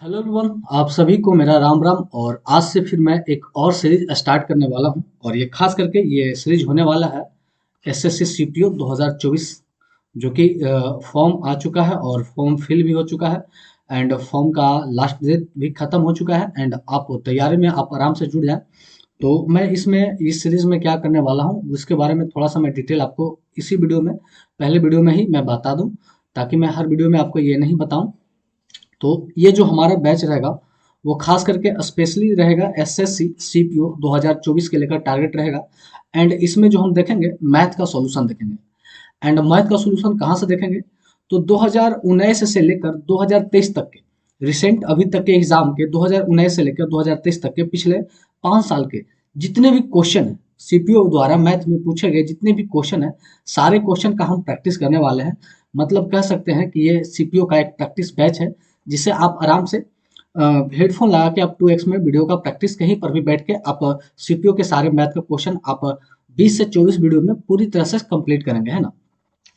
Hello everyone, आप सभी को मेरा राम राम। और आज से फिर मैं एक और सीरीज स्टार्ट करने वाला हूं और ये खास करके ये सीरीज होने वाला है एसएससी सीपीओ 2024, जो कि फॉर्म आ चुका है और फॉर्म फिल भी हो चुका है एंड फॉर्म का लास्ट डेट भी खत्म हो चुका है एंड आप तैयारी में आप आराम से जुड़ जाएं। तो मैं इसमें इस सीरीज में क्या करने वाला हूं उसके बारे में थोड़ा सा मैं डिटेल आपको इसी वीडियो में पहले वीडियो में ही मैं बता दूं, ताकि मैं हर वीडियो में आपको ये नहीं बताऊं। तो ये जो हमारा बैच रहेगा वो खास करके स्पेशली रहेगा एसएससी सीपीओ 2024 के लेकर टारगेट रहेगा। एंड इसमें जो हम देखेंगे मैथ का सॉल्यूशन देखेंगे। एंड मैथ का सॉल्यूशन कहाँ से देखेंगे? तो 2019 से लेकर 2023 तक के रिसेंट अभी तक के एग्जाम के 2019 से लेकर 2023 तक के पिछले 5 साल के जितने भी क्वेश्चन है सीपीओ द्वारा मैथ में पूछे गए जितने भी क्वेश्चन है, सारे क्वेश्चन का हम प्रैक्टिस करने वाले हैं। मतलब कह सकते हैं कि ये सीपीओ का एक प्रैक्टिस बैच है, जिसे आप आराम से हेडफोन लगा के आप 2x में वीडियो का प्रैक्टिस कहीं पर भी बैठ के आप सीपीओ के सारे मैथ का क्वेश्चन आप 20 से 24 वीडियो में पूरी तरह से कंप्लीट करेंगे, है ना।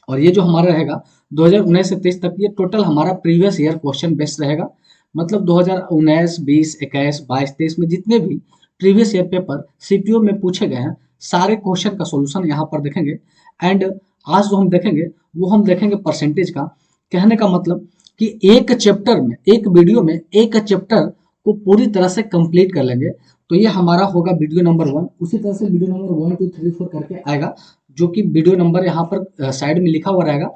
और ये जो हमारा रहेगा 2019 से 23 तक, ये टोटल हमारा प्रीवियस ईयर क्वेश्चन बेस्ड रहेगा। मतलब 2019, 20, 21, 22, 23 में जितने भी प्रीवियस ईयर पेपर सीपीओ में पूछे गए हैं, सारे क्वेश्चन का सॉल्यूशन यहाँ पर देखेंगे। एंड आज जो हम देखेंगे वो हम देखेंगे परसेंटेज का। कहने का मतलब कि एक चैप्टर में, एक वीडियो में एक चैप्टर को पूरी तरह से कंप्लीट कर लेंगे। तो ये हमारा होगा वीडियो नंबर 1। उसी तरह से वीडियो नंबर 1, 2, 3, 4 करके आएगा, जो कि वीडियो नंबर यहाँ पर साइड में लिखा हुआ रहेगा।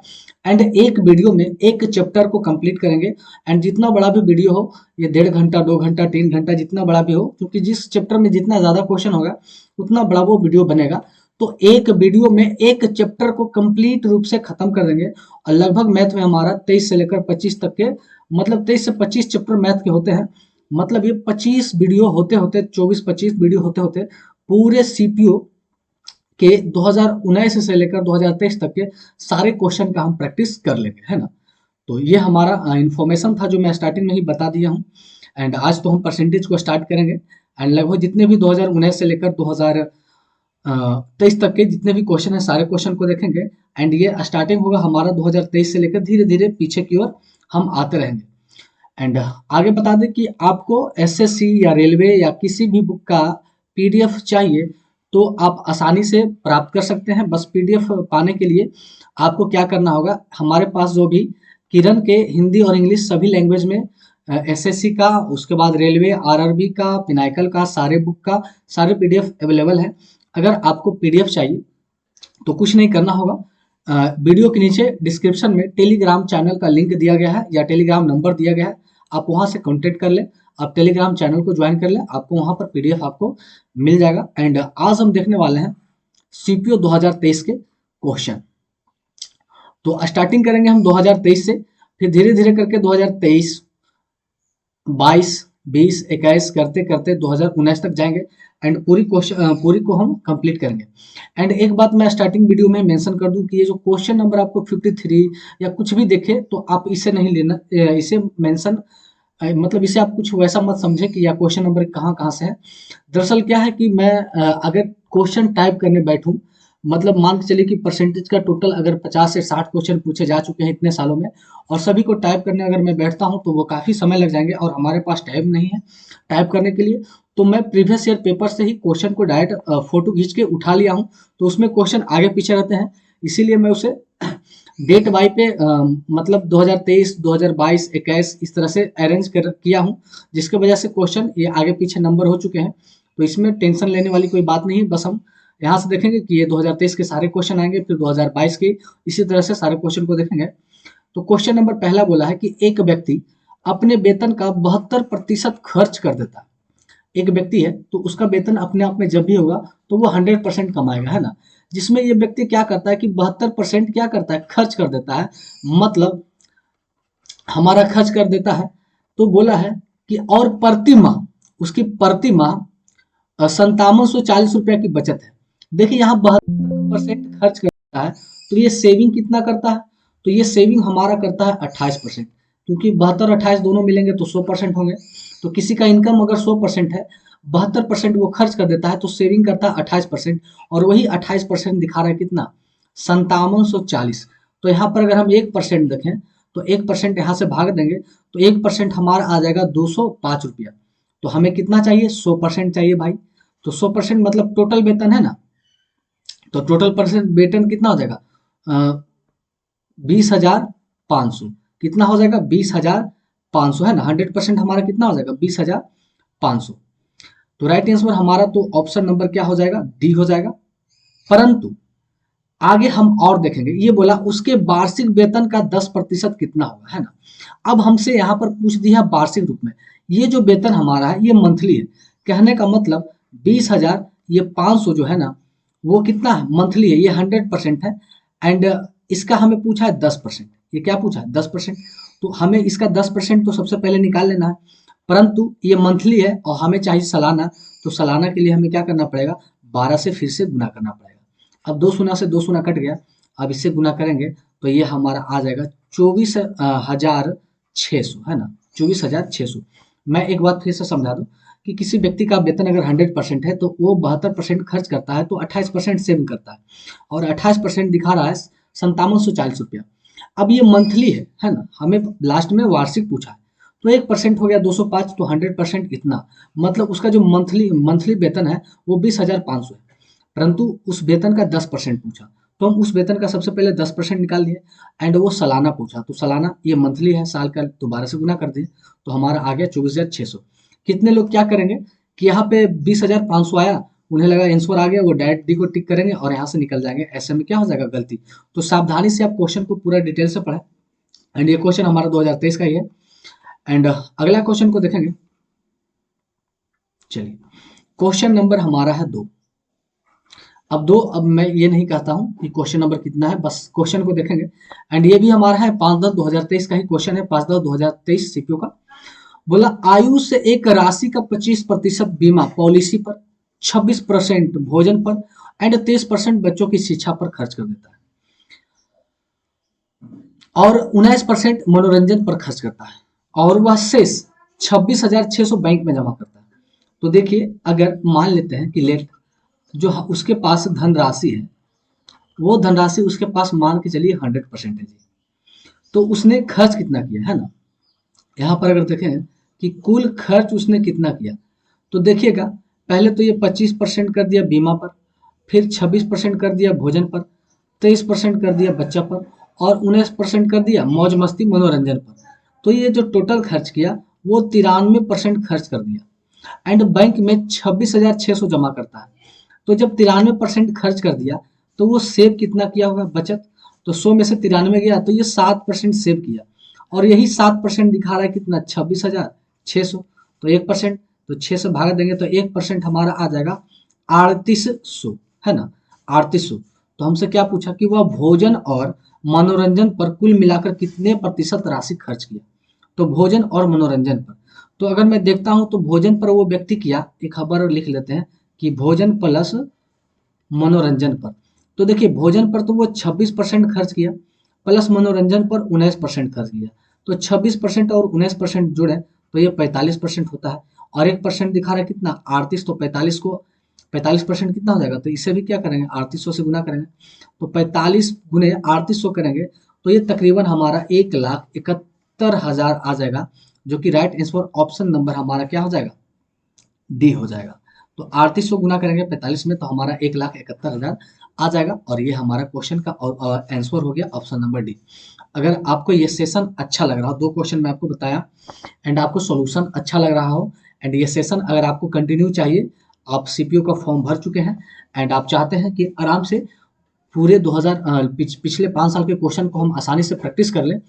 एंड एक वीडियो में एक चैप्टर को कंप्लीट करेंगे। एंड जितना बड़ा भी वीडियो हो, ये 1.5 घंटा, 2 घंटा, 3 घंटा, जितना बड़ा भी हो, क्योंकि जिस चैप्टर में जितना ज्यादा क्वेश्चन होगा उतना बड़ा वो वीडियो बनेगा। तो एक वीडियो में एक चैप्टर को कंप्लीट रूप से खत्म कर देंगे। और लगभग मैथ में हमारा 23 से लेकर 25 तक के, मतलब 23 से 25 चैप्टर मैथ के होते हैं। मतलब ये 25 वीडियो होते होते, 24-25 वीडियो होते होते पूरे सीपीओ के 2019 से लेकर 2023 तक के सारे क्वेश्चन का हम प्रैक्टिस कर लेंगे, है ना। तो ये हमारा इंफॉर्मेशन था जो मैं स्टार्टिंग में ही बता दिया हूँ। एंड आज तो हम परसेंटेज को स्टार्ट करेंगे। एंड लगभग जितने भी 2019 से लेकर 2023 तक के जितने भी क्वेश्चन है, सारे क्वेश्चन को देखेंगे। एंड ये स्टार्टिंग होगा हमारा 2023 से लेकर धीरे धीरे पीछे की ओर हम आते रहेंगे। एंड आगे बता दें कि आपको एसएससी या रेलवे या किसी भी बुक का पीडीएफ चाहिए तो आप आसानी से प्राप्त कर सकते हैं। बस पीडीएफ पाने के लिए आपको क्या करना होगा, हमारे पास जो भी किरण के हिंदी और इंग्लिश सभी लैंग्वेज में एसएससी का, उसके बाद रेलवे, आरआरबी का, पिनाकल का, सारे बुक का सारे पीडीएफ अवेलेबल है। अगर आपको पीडीएफ चाहिए तो कुछ नहीं करना होगा, वीडियो के नीचे डिस्क्रिप्शन में टेलीग्राम चैनल का लिंक दिया गया है या टेलीग्राम नंबर दिया गया है, आप वहां से कांटेक्ट कर लें। आप टेलीग्राम चैनल को ज्वाइन कर लें, आपको वहां पर पीडीएफ आपको मिल जाएगा। एंड आज हम देखने वाले हैं सीपीओ 2023 के क्वेश्चन। तो स्टार्टिंग करेंगे हम 2023 से, फिर धीरे धीरे करके 2023, 22, 20, 21 करते करते 2019 तक जाएंगे। एंड पूरी को हम कंप्लीट करेंगे। एंड एक बात मैं स्टार्टिंग वीडियो में मेंशन कर दूं कि ये जो क्वेश्चन नंबर आपको 53 या कुछ भी देखे तो आप इसे नहीं लेना, इसे मेंशन, मतलब इसे आप कुछ वैसा मत समझे कि या क्वेश्चन नंबर कहाँ कहाँ से है। दरअसल क्या है कि मैं अगर क्वेश्चन टाइप करने बैठूं, मतलब मान के चलिए कि परसेंटेज का टोटल अगर 50 से 60 क्वेश्चन पूछे जा चुके हैं इतने सालों में, और सभी को टाइप करने अगर मैं बैठता हूं तो वो काफ़ी समय लग जाएंगे और हमारे पास टाइम नहीं है टाइप करने के लिए। तो मैं प्रीवियस ईयर पेपर से ही क्वेश्चन को डायरेक्ट फोटो खींच के उठा लिया हूँ। तो उसमें क्वेश्चन आगे पीछे रहते हैं, इसीलिए मैं उसे डेट वाई पे मतलब 2023, 2022, 21 इस तरह से अरेंज किया हूँ, जिसकी वजह से क्वेश्चन ये आगे पीछे नंबर हो चुके हैं। तो इसमें टेंशन लेने वाली कोई बात नहीं है। बस हम यहाँ से देखेंगे कि ये 2023 के सारे क्वेश्चन आएंगे, फिर 2022 के, इसी तरह से सारे क्वेश्चन को देखेंगे। तो क्वेश्चन नंबर पहला बोला है कि एक व्यक्ति अपने वेतन का 72% खर्च कर देता है। एक व्यक्ति है तो उसका वेतन अपने आप में जब भी होगा तो वो 100% कमाएगा, है ना। जिसमें ये व्यक्ति क्या करता है कि 72% क्या करता है, खर्च कर देता है। मतलब हमारा खर्च कर देता है। तो बोला है कि और प्रति माह, उसकी प्रति माह 5740 रुपया की बचत है। देखिए यहाँ 72% खर्च करता है, तो ये सेविंग कितना करता है? तो ये सेविंग हमारा करता है 28%, क्योंकि 72 28 दोनों मिलेंगे तो 100% होंगे। तो किसी का इनकम अगर 100% है, 72% वो खर्च कर देता है, तो सेविंग करता है 28%। और वही 28% दिखा रहा है कितना, 5740। तो यहाँ पर अगर हम 1% देखें तो 1% यहाँ से भाग देंगे तो 1% हमारा आ जाएगा 205 रुपया। तो हमें कितना चाहिए, 100% चाहिए भाई। तो 100% मतलब टोटल वेतन है ना, तो टोटल परसेंट वेतन कितना हो जाएगा, 20,500। कितना हो जाएगा, 20,500 है ना। 100% हमारा कितना हो जाएगा, 20,500। तो राइट आंसर हमारा तो ऑप्शन नंबर क्या हो जाएगा, डी हो जाएगा। परंतु आगे हम और देखेंगे, ये बोला उसके वार्षिक वेतन का 10% कितना होगा, है ना। अब हमसे यहाँ पर पूछ दिया वार्षिक रूप में। ये जो वेतन हमारा है ये मंथली है, कहने का मतलब 20,000, ये 500 जो है ना, वो कितना है, मंथली है, ये 100% है। एंड इसका हमें पूछा है 10%। ये क्या पूछा है, 10%। तो हमें इसका 10% तो सबसे पहले निकाल लेना है। परंतु ये मंथली है और हमें चाहिए सालाना, तो सालाना के लिए हमें क्या करना पड़ेगा, 12 से फिर से गुना करना पड़ेगा। अब 2 शून्य से 2 शून्य कट गया, अब इससे गुना करेंगे तो ये हमारा आ जाएगा 24,600, है ना, 24,600। मैं एक बात फिर से समझा दूं कि किसी व्यक्ति का वेतन अगर 100% है तो वो 72% खर्च करता है, तो 28% सेव करता है, और 28% दिखा रहा है 5740 रुपया। अब ये मंथली है ना, हमें लास्ट में वार्षिक पूछा है, तो 1% हो गया 205, तो 100% इतना, मतलब उसका जो मंथली मंथली वेतन है वो 20,500 है। परंतु उस वेतन का 10% पूछा, तो हम उस वेतन का सबसे पहले 10% निकाल दिए। एंड वो सालाना पूछा, तो सालाना ये मंथली है, साल का दोबारा से गुना कर दिए, तो हमारा आ गया 24,600। कितने लोग क्या करेंगे कि यहाँ पे 20,500 आया, उन्हें लगा आंसर आ गया, वो डायरेक्ट डी को टिक करेंगे और यहाँ से निकल जाएंगे। ऐसे में क्या हो जाएगा, गलती। तो सावधानी से आप क्वेश्चन को पूरा डिटेल से पढ़ें। एंड ये क्वेश्चन हमारा 2023 का ही है। एंड अगला क्वेश्चन को देखेंगे। चलिए, क्वेश्चन नंबर हमारा है 2। अब मैं ये नहीं कहता हूं कि क्वेश्चन नंबर कितना है, बस क्वेश्चन को देखेंगे। एंड ये भी हमारा है 5/10/2023 का ही क्वेश्चन है, 5/10/2023 सीपीओ का। बोला आयु से एक राशि का 25% बीमा पॉलिसी पर, 26% भोजन पर एंड 23% बच्चों की शिक्षा पर खर्च कर देता है, और 19% मनोरंजन पर खर्च करता है, और वह शेष 26,600 बैंक में जमा करता है। तो देखिए, अगर मान लेते हैं कि लेट जो उसके पास धनराशि है, वो धनराशि उसके पास मान के चलिए 100% है जी, तो उसने खर्च कितना किया, है ना। यहाँ पर अगर देखें कि कुल खर्च उसने कितना किया, तो देखिएगा, पहले तो ये 25% कर दिया बीमा पर, फिर 26% कर दिया भोजन पर, 23% कर दिया बच्चा पर, और 19% कर दिया मौज मस्ती मनोरंजन पर। तो ये जो टोटल खर्च किया वो 93% खर्च कर दिया। एंड बैंक में 26,600 जमा करता है, तो जब 93% खर्च कर दिया तो वो सेव कितना किया होगा, बचत। तो 100 में से 93 गया, तो ये 7% सेव किया, और यही 7% दिखा रहा है कितना, 26,600। तो 1%, तो 6 से भाग देंगे तो 1% हमारा आ जाएगा 3,800, है ना, 3,800। तो हमसे क्या पूछा कि वह भोजन और मनोरंजन पर कुल मिलाकर कितने प्रतिशत राशि खर्च किया। तो भोजन और मनोरंजन पर, तो अगर मैं देखता हूं तो भोजन पर वो व्यक्ति किया, एक खबर लिख लेते हैं कि भोजन प्लस मनोरंजन पर। तो देखिए, भोजन पर तो वो 26% खर्च किया, प्लस मनोरंजन पर 19% खर्च किया, तो 26% और 19% जुड़े तो ये 45% होता है। और 1% दिखा रहा है कितना, 38, तो 45 को 45% कितना हो जाएगा, तो इसे भी क्या करेंगे, 3800 से गुना करेंगे, तो 45 गुने 3800 करेंगे, तो ये तकरीबन हमारा 1,71,000 आ जाएगा, जो कि राइट आंसर ऑप्शन नंबर हमारा क्या हो जाएगा, डी हो जाएगा। तो 3800 गुना करेंगे 45 में, तो हमारा 1,71,000 आ जाएगा, और ये हमारा क्वेश्चन का आंसर हो गया ऑप्शन नंबर डी। अगर आपको ये सेशन अच्छा लग रहा हो, 2 क्वेश्चन मैं आपको बताया, एंड आपको सॉल्यूशन अच्छा लग रहा हो, एंड ये सेशन अगर आपको कंटिन्यू चाहिए, आप सीपीयू का फॉर्म भर चुके हैं, एंड आप चाहते हैं कि आराम से पूरे 2000 पिछले 5 साल के क्वेश्चन को हम आसानी से प्रैक्टिस कर लें,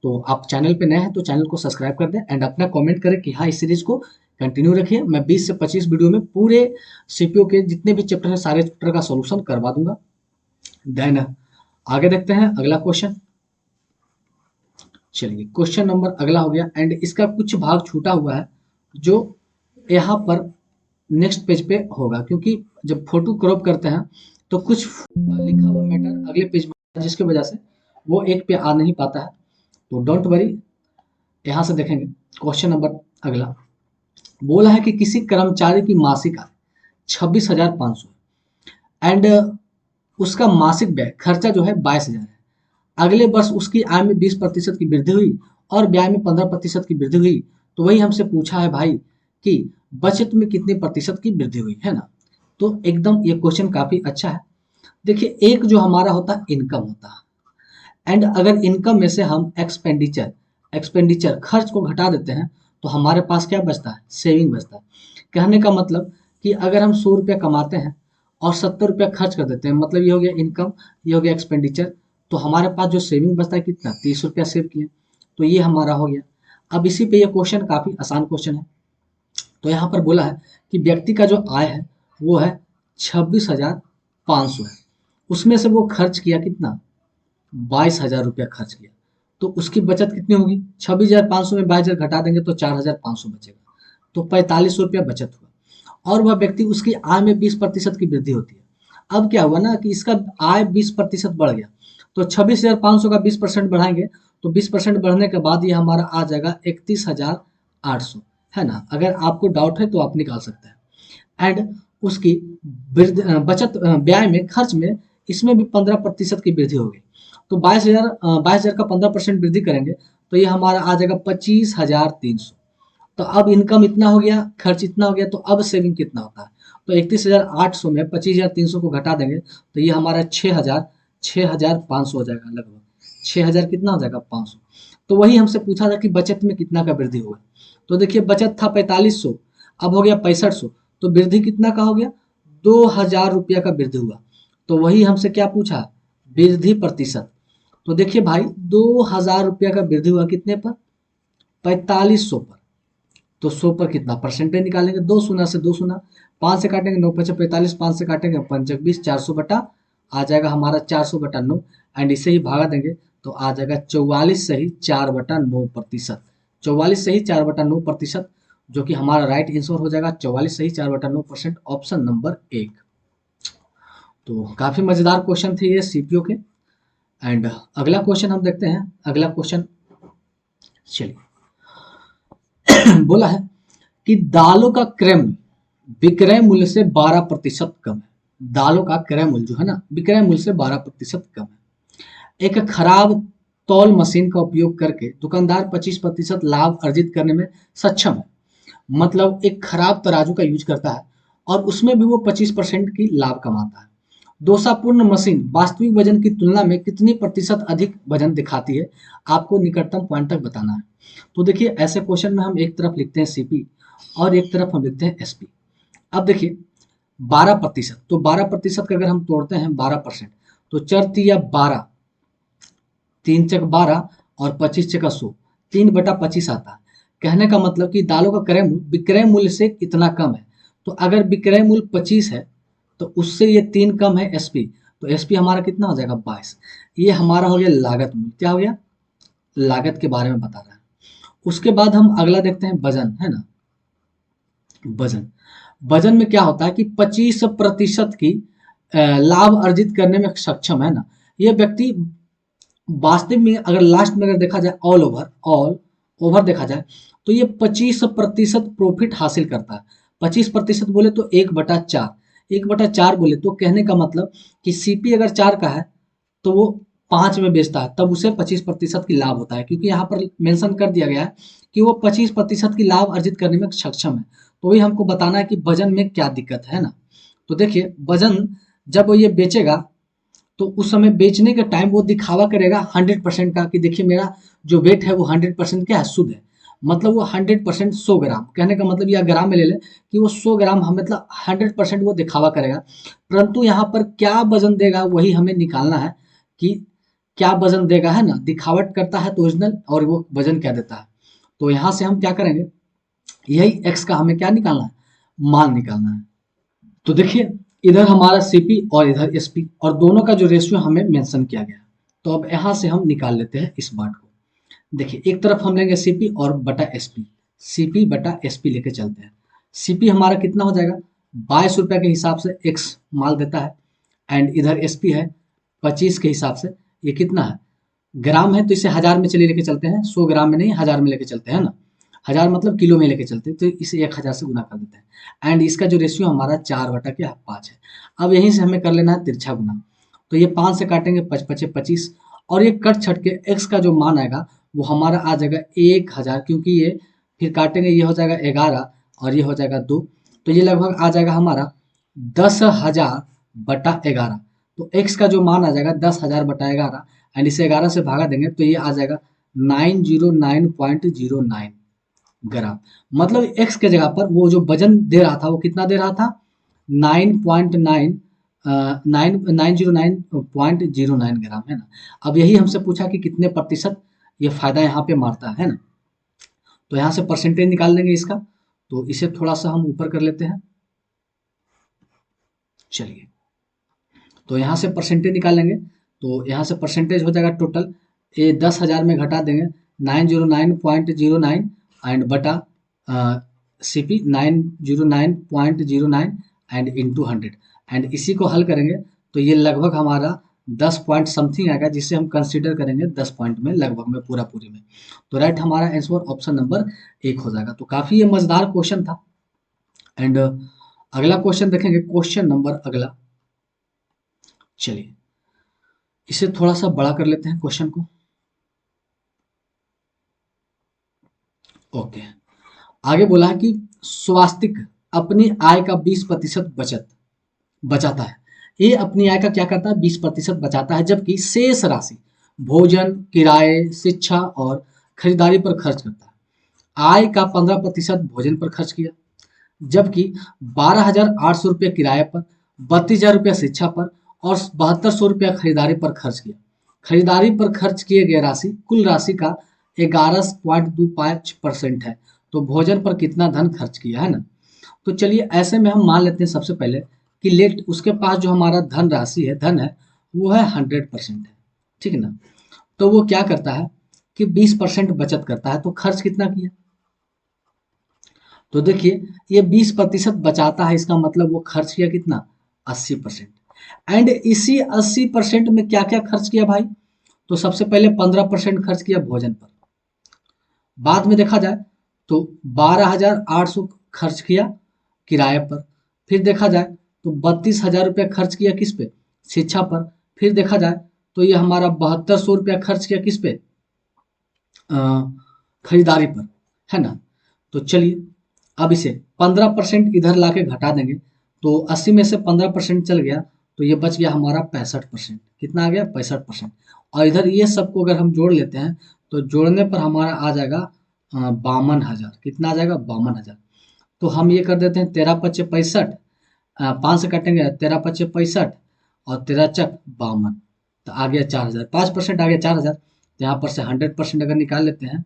तो आप चैनल पे नए हैं तो चैनल को सब्सक्राइब कर दें, एंड अपना कमेंट करें कि हाँ, इस सीरीज को कंटिन्यू रखिए। मैं 20 से 25 वीडियो में पूरे सीपीयू के जितने भी चैप्टर हैं सारे चैप्टर का सॉल्यूशन करवा दूंगा। देन आगे देखते हैं अगला क्वेश्चन। चलिए, क्वेश्चन नंबर अगला हो गया, एंड इसका कुछ भाग छूटा हुआ है जो यहाँ पर नेक्स्ट पेज पे होगा, क्योंकि जब फोटो क्रॉप करते हैं तो कुछ लिखा हुआ मैटर अगले पेज में, जिसकी वजह से वो एक पे आ नहीं पाता है। तो डोंट वरी, यहाँ से देखेंगे क्वेश्चन नंबर अगला। बोला है कि किसी कर्मचारी की मासिक आय 26,500 एंड उसका मासिक व्यय खर्चा जो है 22,000 है। अगले वर्ष उसकी आय में 20% की वृद्धि हुई और व्यय में 15% की वृद्धि हुई, तो वही हमसे पूछा है भाई कि बचत में कितने प्रतिशत की वृद्धि हुई, है ना। तो एकदम ये क्वेश्चन काफी अच्छा है। देखिए, एक जो हमारा होता है इनकम होता है, एंड अगर इनकम में से हम एक्सपेंडिचर खर्च को घटा देते हैं तो हमारे पास क्या बचता है, सेविंग बचता है। कहने का मतलब कि अगर हम 100 रुपया कमाते हैं और 70 रुपया खर्च कर देते हैं, मतलब ये हो गया इनकम, ये हो गया एक्सपेंडिचर, तो हमारे पास जो सेविंग बचता है कितना, 30 रुपया सेव किए, तो ये हमारा हो गया। अब इसी पे ये क्वेश्चन काफी आसान क्वेश्चन है। तो यहाँ पर बोला है कि व्यक्ति का जो आय है वो है 26,500 है, उसमें से वो खर्च किया कितना, 22,000 रुपया खर्च किया, तो उसकी बचत कितनी होगी, 26,500 में 22,000 घटा देंगे तो 4,500 बचेगा, तो 4500 रुपया बचत हुआ। और वह व्यक्ति, उसकी आय में 20% की वृद्धि होती है। अब क्या हुआ ना कि इसका आय 20% बढ़ गया, तो 26,500 का 20% बढ़ाएंगे तो 20% बढ़ने के बाद ये हमारा आ जाएगा 31,800, है ना। अगर आपको डाउट है तो आप निकाल सकते हैं। एंड उसकी बचत व्यय में, खर्च में, इसमें भी 15% की वृद्धि होगी, तो 22,000 का 15% वृद्धि करेंगे तो ये हमारा आ जाएगा 25,300। तो अब इनकम इतना हो गया, खर्च इतना हो गया, तो अब सेविंग कितना होता है, तो 31,800 में 25,300 को घटा देंगे तो ये हमारा 6,500 हो जाएगा, लगभग 6,000 कितना हो जाएगा, 500। तो वही हमसे पूछा था कि बचत में कितना का वृद्धि होगा। तो देखिए, बचत था 4500, अब हो गया 6500, तो वृद्धि कितना का हो गया, 2,000 रुपया का वृद्धि हुआ। तो वही हमसे क्या पूछा, वृद्धि प्रतिशत। तो देखिए भाई, 2,000 रुपया का वृद्धि हुआ कितने पर, 4500 पर, तो 100 पर कितना परसेंटेज निकालेंगे, 2 शून्य से 2 शून्य, 5 से काटेंगे 9×5 = 45, 5 से काटेंगे 5×20, 400 बटा आ जाएगा हमारा 400/9, एंड इसे ही भागा देंगे तो आ जाएगा 44 सही 4/9%। 44 सही 4/9%, जो कि हमारा राइट आंसर हो जाएगा 44 सही 4/9%, ऑप्शन नंबर 1। तो काफी मजेदार क्वेश्चन थे ये सीपीओ के। एंड अगला क्वेश्चन हम देखते हैं। अगला क्वेश्चन, चलिए, बोला है कि दालों का क्रय मूल्य विक्रय मूल्य से 12% कम है। दालों का क्रय मूल्य जो है ना, विक्रय मूल्य से 12% कम है। एक खराब तौल मशीन का उपयोग करके दुकानदार 25% लाभ अर्जित करने में सक्षम है। मतलब एक खराब तराजू का यूज करता है और उसमें भी वो 25% की लाभ कमाता है। दोषापूर्ण मशीन वास्तविक वजन की तुलना में कितनी प्रतिशत अधिक वजन दिखाती है, आपको निकटतम पॉइंट तक बताना है। तो देखिए, ऐसे क्वेश्चन में हम एक तरफ लिखते हैं सीपी और एक तरफ हम लिखते हैं एसपी। अब देखिए, 12%, तो 12% का अगर हम तोड़ते हैं 12%, तो चर तिया 12, 3×12 और 25×100, 3/25 आता है। कहने का मतलब कि दालों का क्रय मूल्य विक्रय मूल्य से इतना कम है, तो अगर विक्रय मूल्य 25 है तो उससे ये 3 कम है एसपी, तो एसपी हमारा कितना हो जाएगा, 22। ये हमारा हो गया लागत मूल्य, क्या हो गया, लागत के बारे में बता रहा है। उसके बाद हम अगला देखते हैं वजन, है ना। वजन, वजन में क्या होता है कि 25% की लाभ अर्जित करने में सक्षम है ना। ये व्यक्ति वास्तविक में अगर लास्ट में अगर देखा जाए, ऑल ओवर देखा जाए, तो ये 25% प्रॉफिट हासिल करता है। 25% बोले तो 1/4, 1/4 बोले तो कहने का मतलब कि सीपी अगर 4 का है तो वो 5 में बेचता है, तब उसे 25% की लाभ होता है, क्योंकि यहाँ पर मेंशन कर दिया गया है कि वो 25% की लाभ अर्जित करने में सक्षम है। तो वही हमको बताना है कि वजन में क्या दिक्कत है ना। तो देखिए, वजन जब वो ये बेचेगा तो उस समय बेचने के टाइम वो दिखावा करेगा 100% का, कि देखिए मेरा जो वेट है वो 100% क्या है, शुद्ध है। मतलब वो 100% 100 ग्राम, कहने का मतलब या ग्राम में ले लें कि वो 100 ग्राम, हम मतलब 100% वो दिखावा करेगा। परंतु यहाँ पर क्या वजन देगा वही हमें निकालना है कि क्या वजन देगा, है ना। दिखावट करता है तो ओरिजिनल, और वो वजन क्या देता है। तो यहाँ से हम क्या करेंगे, यही एक्स का हमें क्या निकालना है, मान निकालना है। तो देखिए, इधर हमारा सीपी और इधर एसपी, और दोनों का जो रेशियो हमें मेंशन किया गया। तो अब यहाँ से हम निकाल लेते हैं इस बात को। देखिए, एक तरफ हम लेंगे सीपी और बटा एसपी, सीपी बटा एसपी लेके चलते हैं। सीपी हमारा कितना हो जाएगा, 22 रुपये के हिसाब से एक्स माल देता है, एंड इधर एसपी है 25 के हिसाब से, ये कितना है, ग्राम है, तो इसे हजार में चलिए लेके चलते हैं, 100 ग्राम में नहीं, हजार में लेके चलते हैं ना। हजार मतलब किलो में लेके चलते हैं, तो इसे 1000 से गुना कर देते हैं। एंड इसका जो रेशियो हमारा 4/5 है। अब यहीं से हमें कर लेना है तिरछा गुना। तो ये 5 से काटेंगे 5×5 = 25, और ये कट छट के x का जो मान आएगा वो हमारा आ जाएगा 1000, क्योंकि ये फिर काटेंगे, ये हो जाएगा 11 और ये हो जाएगा 2, तो ये लगभग आ जाएगा हमारा 10,000/11। तो x का जो मान आ जाएगा 10,000/11 एंड इसे 11 से भागा देंगे तो ये आ जाएगा 909.09 ग्राम। मतलब x के जगह पर वो जो वजन दे रहा था वो कितना दे रहा था, 909.09 ग्राम, है ना। अब यही हमसे पूछा कि कितने प्रतिशत ये फायदा यहाँ पे मारता है ना। तो यहाँ से परसेंटेज निकाल लेंगे इसका, तो इसे थोड़ा सा हम ऊपर कर लेते हैं। चलिए, तो यहाँ से परसेंटेज निकालेंगे, तो यहाँ से परसेंटेज हो जाएगा टोटल, ये 10,000 में घटा देंगे 909.09 एंड बटा CP 909.09 एंड इंटू 100 एंड इसी को हल करेंगे तो ये लगभग हमारा 10 पॉइंट समथिंग आएगा, जिसे हम कंसीडर करेंगे 10 पॉइंट में, लगभग में, पूरा पूरी में। तो राइट हमारा आंसर ऑप्शन नंबर 1 हो जाएगा। तो काफ़ी ये मज़ेदार क्वेश्चन था। एंड अगला क्वेश्चन देखेंगे, क्वेश्चन नंबर अगला। चलिए, इसे थोड़ा सा बड़ा कर लेते हैं क्वेश्चन को। ओके, आगे बोला है कि स्वास्तिक अपनी आय का 20% बचाता है। ये अपनी आय का क्या करता है, 20% बचाता है, जबकि शेष राशि भोजन, किराए, शिक्षा और खरीदारी पर खर्च करता है। आय का 15% भोजन पर खर्च किया, जबकि 12,800 रुपये किराए पर, 32,000 रुपये शिक्षा पर और 7,200 रुपया खरीदारी पर खर्च किया। खरीदारी पर खर्च किए गए राशि कुल राशि का 11.25% है। तो भोजन पर कितना धन खर्च किया, है ना। तो चलिए, ऐसे में हम मान लेते हैं सबसे पहले कि लेट उसके पास जो हमारा धन राशि है, धन है, वो है 100% है, ठीक है ना। तो वो क्या करता है कि 20% बचत करता है, तो खर्च कितना किया। तो देखिए, ये 20% बचाता है, इसका मतलब वो खर्च किया कितना, 80%। एंड इसी 80% में क्या क्या खर्च किया भाई, तो सबसे पहले 15% खर्च किया भोजन पर, बाद में देखा जाए तो 12,800 खर्च किया किराए पर, फिर देखा जाए तो 32,000 रुपया खर्च किया किस पे, शिक्षा पर, फिर देखा जाए तो ये हमारा 7,200 रुपया खर्च किया किस पे, अ, खरीदारी पर, है ना। तो चलिए, अब इसे 15% इधर लाके घटा देंगे, तो 80 में से 15% चल गया, तो ये बच गया हमारा 65%। कितना आ गया, 65%। और इधर ये सबको अगर हम जोड़ लेते हैं तो जोड़ने पर हमारा आ जाएगा 52,000। कितना आ जाएगा, 52,000। तो हम ये कर देते हैं 13×5 = 65, 5 से काटेंगे, 13×5 = 65 और 13×4 = 52, तो आ गया 4,000। 5% आ गया 4,000। तो यहाँ पर से 100% अगर निकाल लेते हैं,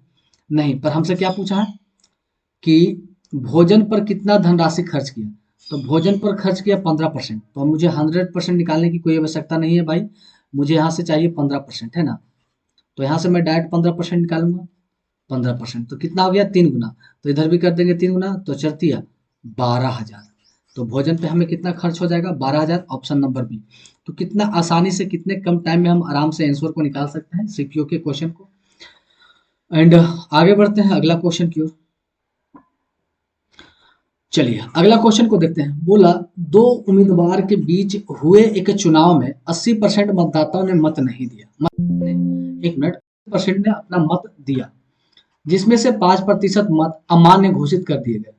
नहीं, पर हमसे क्या पूछा है कि भोजन पर कितना धनराशि खर्च किया, तो भोजन पर खर्च किया 15%, तो मुझे 100% निकालने की कोई आवश्यकता नहीं है भाई, मुझे यहाँ से चाहिए 15%, है ना। तो यहाँ से मैं डायरेक्ट 15% निकालूंगा, 15%, तो कितना हो गया, 3 गुना। तो इधर भी कर देंगे 3 गुना, तो चरतिया 12,000। तो भोजन पे हमें कितना खर्च हो जाएगा, 12,000, ऑप्शन नंबर बी। तो कितना आसानी से, कितने कम टाइम में हम आराम से आंसर को निकाल सकते हैं सीपीओ के क्वेश्चन को। एंड आगे बढ़ते हैं अगला क्वेश्चन की ओर। चलिए, अगला क्वेश्चन को देखते हैं। बोला, दो उम्मीदवार के बीच हुए एक चुनाव में 80% मतदाताओं ने मत नहीं दिया, एक मिनट, परसेंट ने अपना मत दिया, जिसमें से 5% मत अमान्य घोषित कर दिए गए।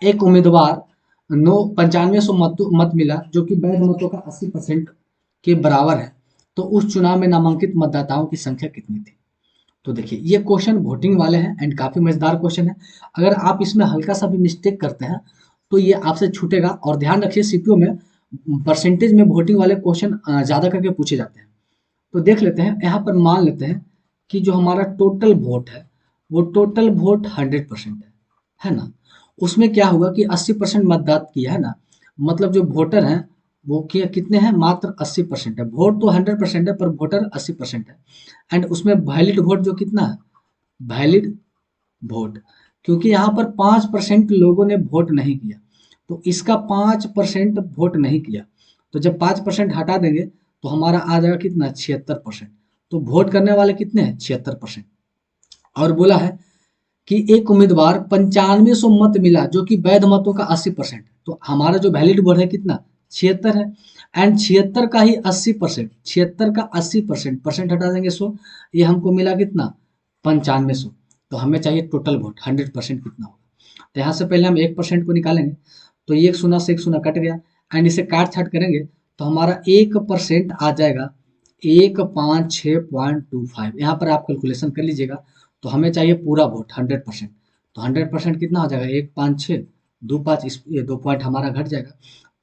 एक उम्मीदवार 9500 मत मिला, जो कि वैध मतों का 80% के बराबर है। तो उस चुनाव में नामांकित मतदाताओं की संख्या कितनी थी। तो देखिए, ये क्वेश्चन वोटिंग वाले हैं एंड काफी मजेदार क्वेश्चन है। अगर आप इसमें हल्का सा भी मिस्टेक करते हैं तो ये आपसे छूटेगा। और ध्यान रखिए, सीपीओ में परसेंटेज में वोटिंग वाले क्वेश्चन ज्यादा करके पूछे जाते हैं। तो देख लेते हैं, यहाँ पर मान लेते हैं कि जो हमारा टोटल वोट है, वो टोटल वोट 100% है ना। उसमें क्या हुआ कि 80% मतदान किया, है ना। मतलब जो वोटर हैं वो कितने हैं, मात्र 80% है। वोट तो 100% है, पर वोटर 80% है। एंड उसमें वैलिड वोट जो कितना है, वैलिड वोट, क्योंकि यहाँ पर 5% लोगों ने वोट नहीं किया, तो इसका 5% वोट नहीं किया। तो जब 5% हटा देंगे तो हमारा आ जाएगा कितना, 76%। तो वोट करने वाले कितने हैं, 76%। और बोला है कि एक उम्मीदवार 9500 मत मिला, जो कि वैध मतों का 80%। तो हमारा जो वैलिड वोट है कितना, 76 है। एंड 76 का ही 80%, 76 का 80% परसेंट हटा देंगे 100, ये हमको मिला कितना 9500। तो हमें चाहिए टोटल वोट 100% कितना होगा। तो यहाँ से पहले हम 1% को निकालेंगे, तो ये 1 शून्य से 1 शून्य कट गया, एंड इसे काट छाट करेंगे तो हमारा 1% आ जाएगा 156.25। यहाँ पर आप कैलकुलेशन कर लीजिएगा। तो हमें चाहिए पूरा वोट 100%, तो 100% कितना हो जाएगा 15625, इस ये 2 पॉइंट हमारा घट जाएगा।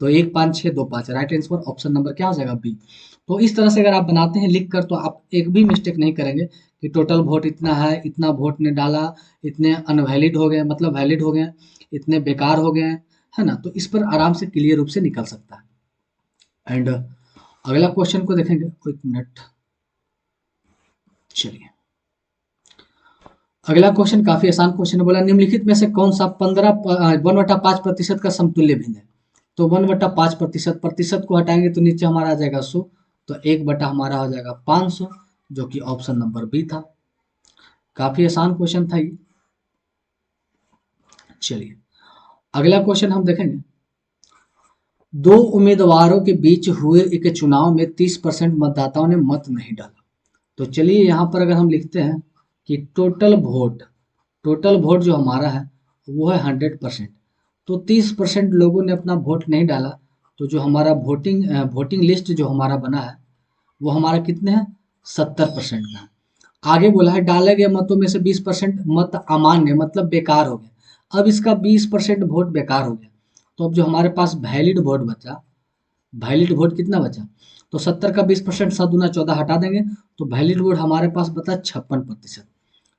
तो 15625 राइट आंसर ऑप्शन नंबर क्या हो जाएगा बी। तो इस तरह से अगर आप बनाते हैं लिख कर तो आप एक भी मिस्टेक नहीं करेंगे कि टोटल वोट इतना है, इतना वोट ने डाला, इतने अनवैलिड हो गए, मतलब वैलिड हो गए, इतने बेकार हो गए, है ना। तो इस पर आराम से क्लियर रूप से निकल सकता है। एंड अगला क्वेश्चन को देखेंगे, एक मिनट, चलिए अगला क्वेश्चन काफी आसान क्वेश्चन है। बोला निम्नलिखित में से कौन सा 1/5% का समतुल्य भिन्न है। तो 1/5%, प्रतिशत को हटाएंगे तो नीचे हमारा आ जाएगा 100, तो 1 हमारा हो जाएगा 500, जो कि ऑप्शन नंबर बी था। काफी आसान क्वेश्चन था ये। चलिए अगला क्वेश्चन हम देखेंगे। दो उम्मीदवारों के बीच हुए एक चुनाव में 30% मतदाताओं ने मत नहीं डाला। तो चलिए यहाँ पर अगर हम लिखते हैं कि टोटल वोट जो हमारा है वो है 100%, तो 30% लोगों ने अपना वोट नहीं डाला। तो जो हमारा वोटिंग लिस्ट जो हमारा बना है वो हमारा कितने हैं 70% का है। आगे बोला है डाले गए मतों में से 20% मत अमान्य मतलब बेकार हो गए। अब इसका 20% वोट बेकार हो गया, तो अब जो हमारे पास वैलिड वोट बचा, वैलिड वोट कितना बचा, तो 70 का 20%, 7×2 14 हटा देंगे तो वैलिड वोट हमारे पास बचा 56%।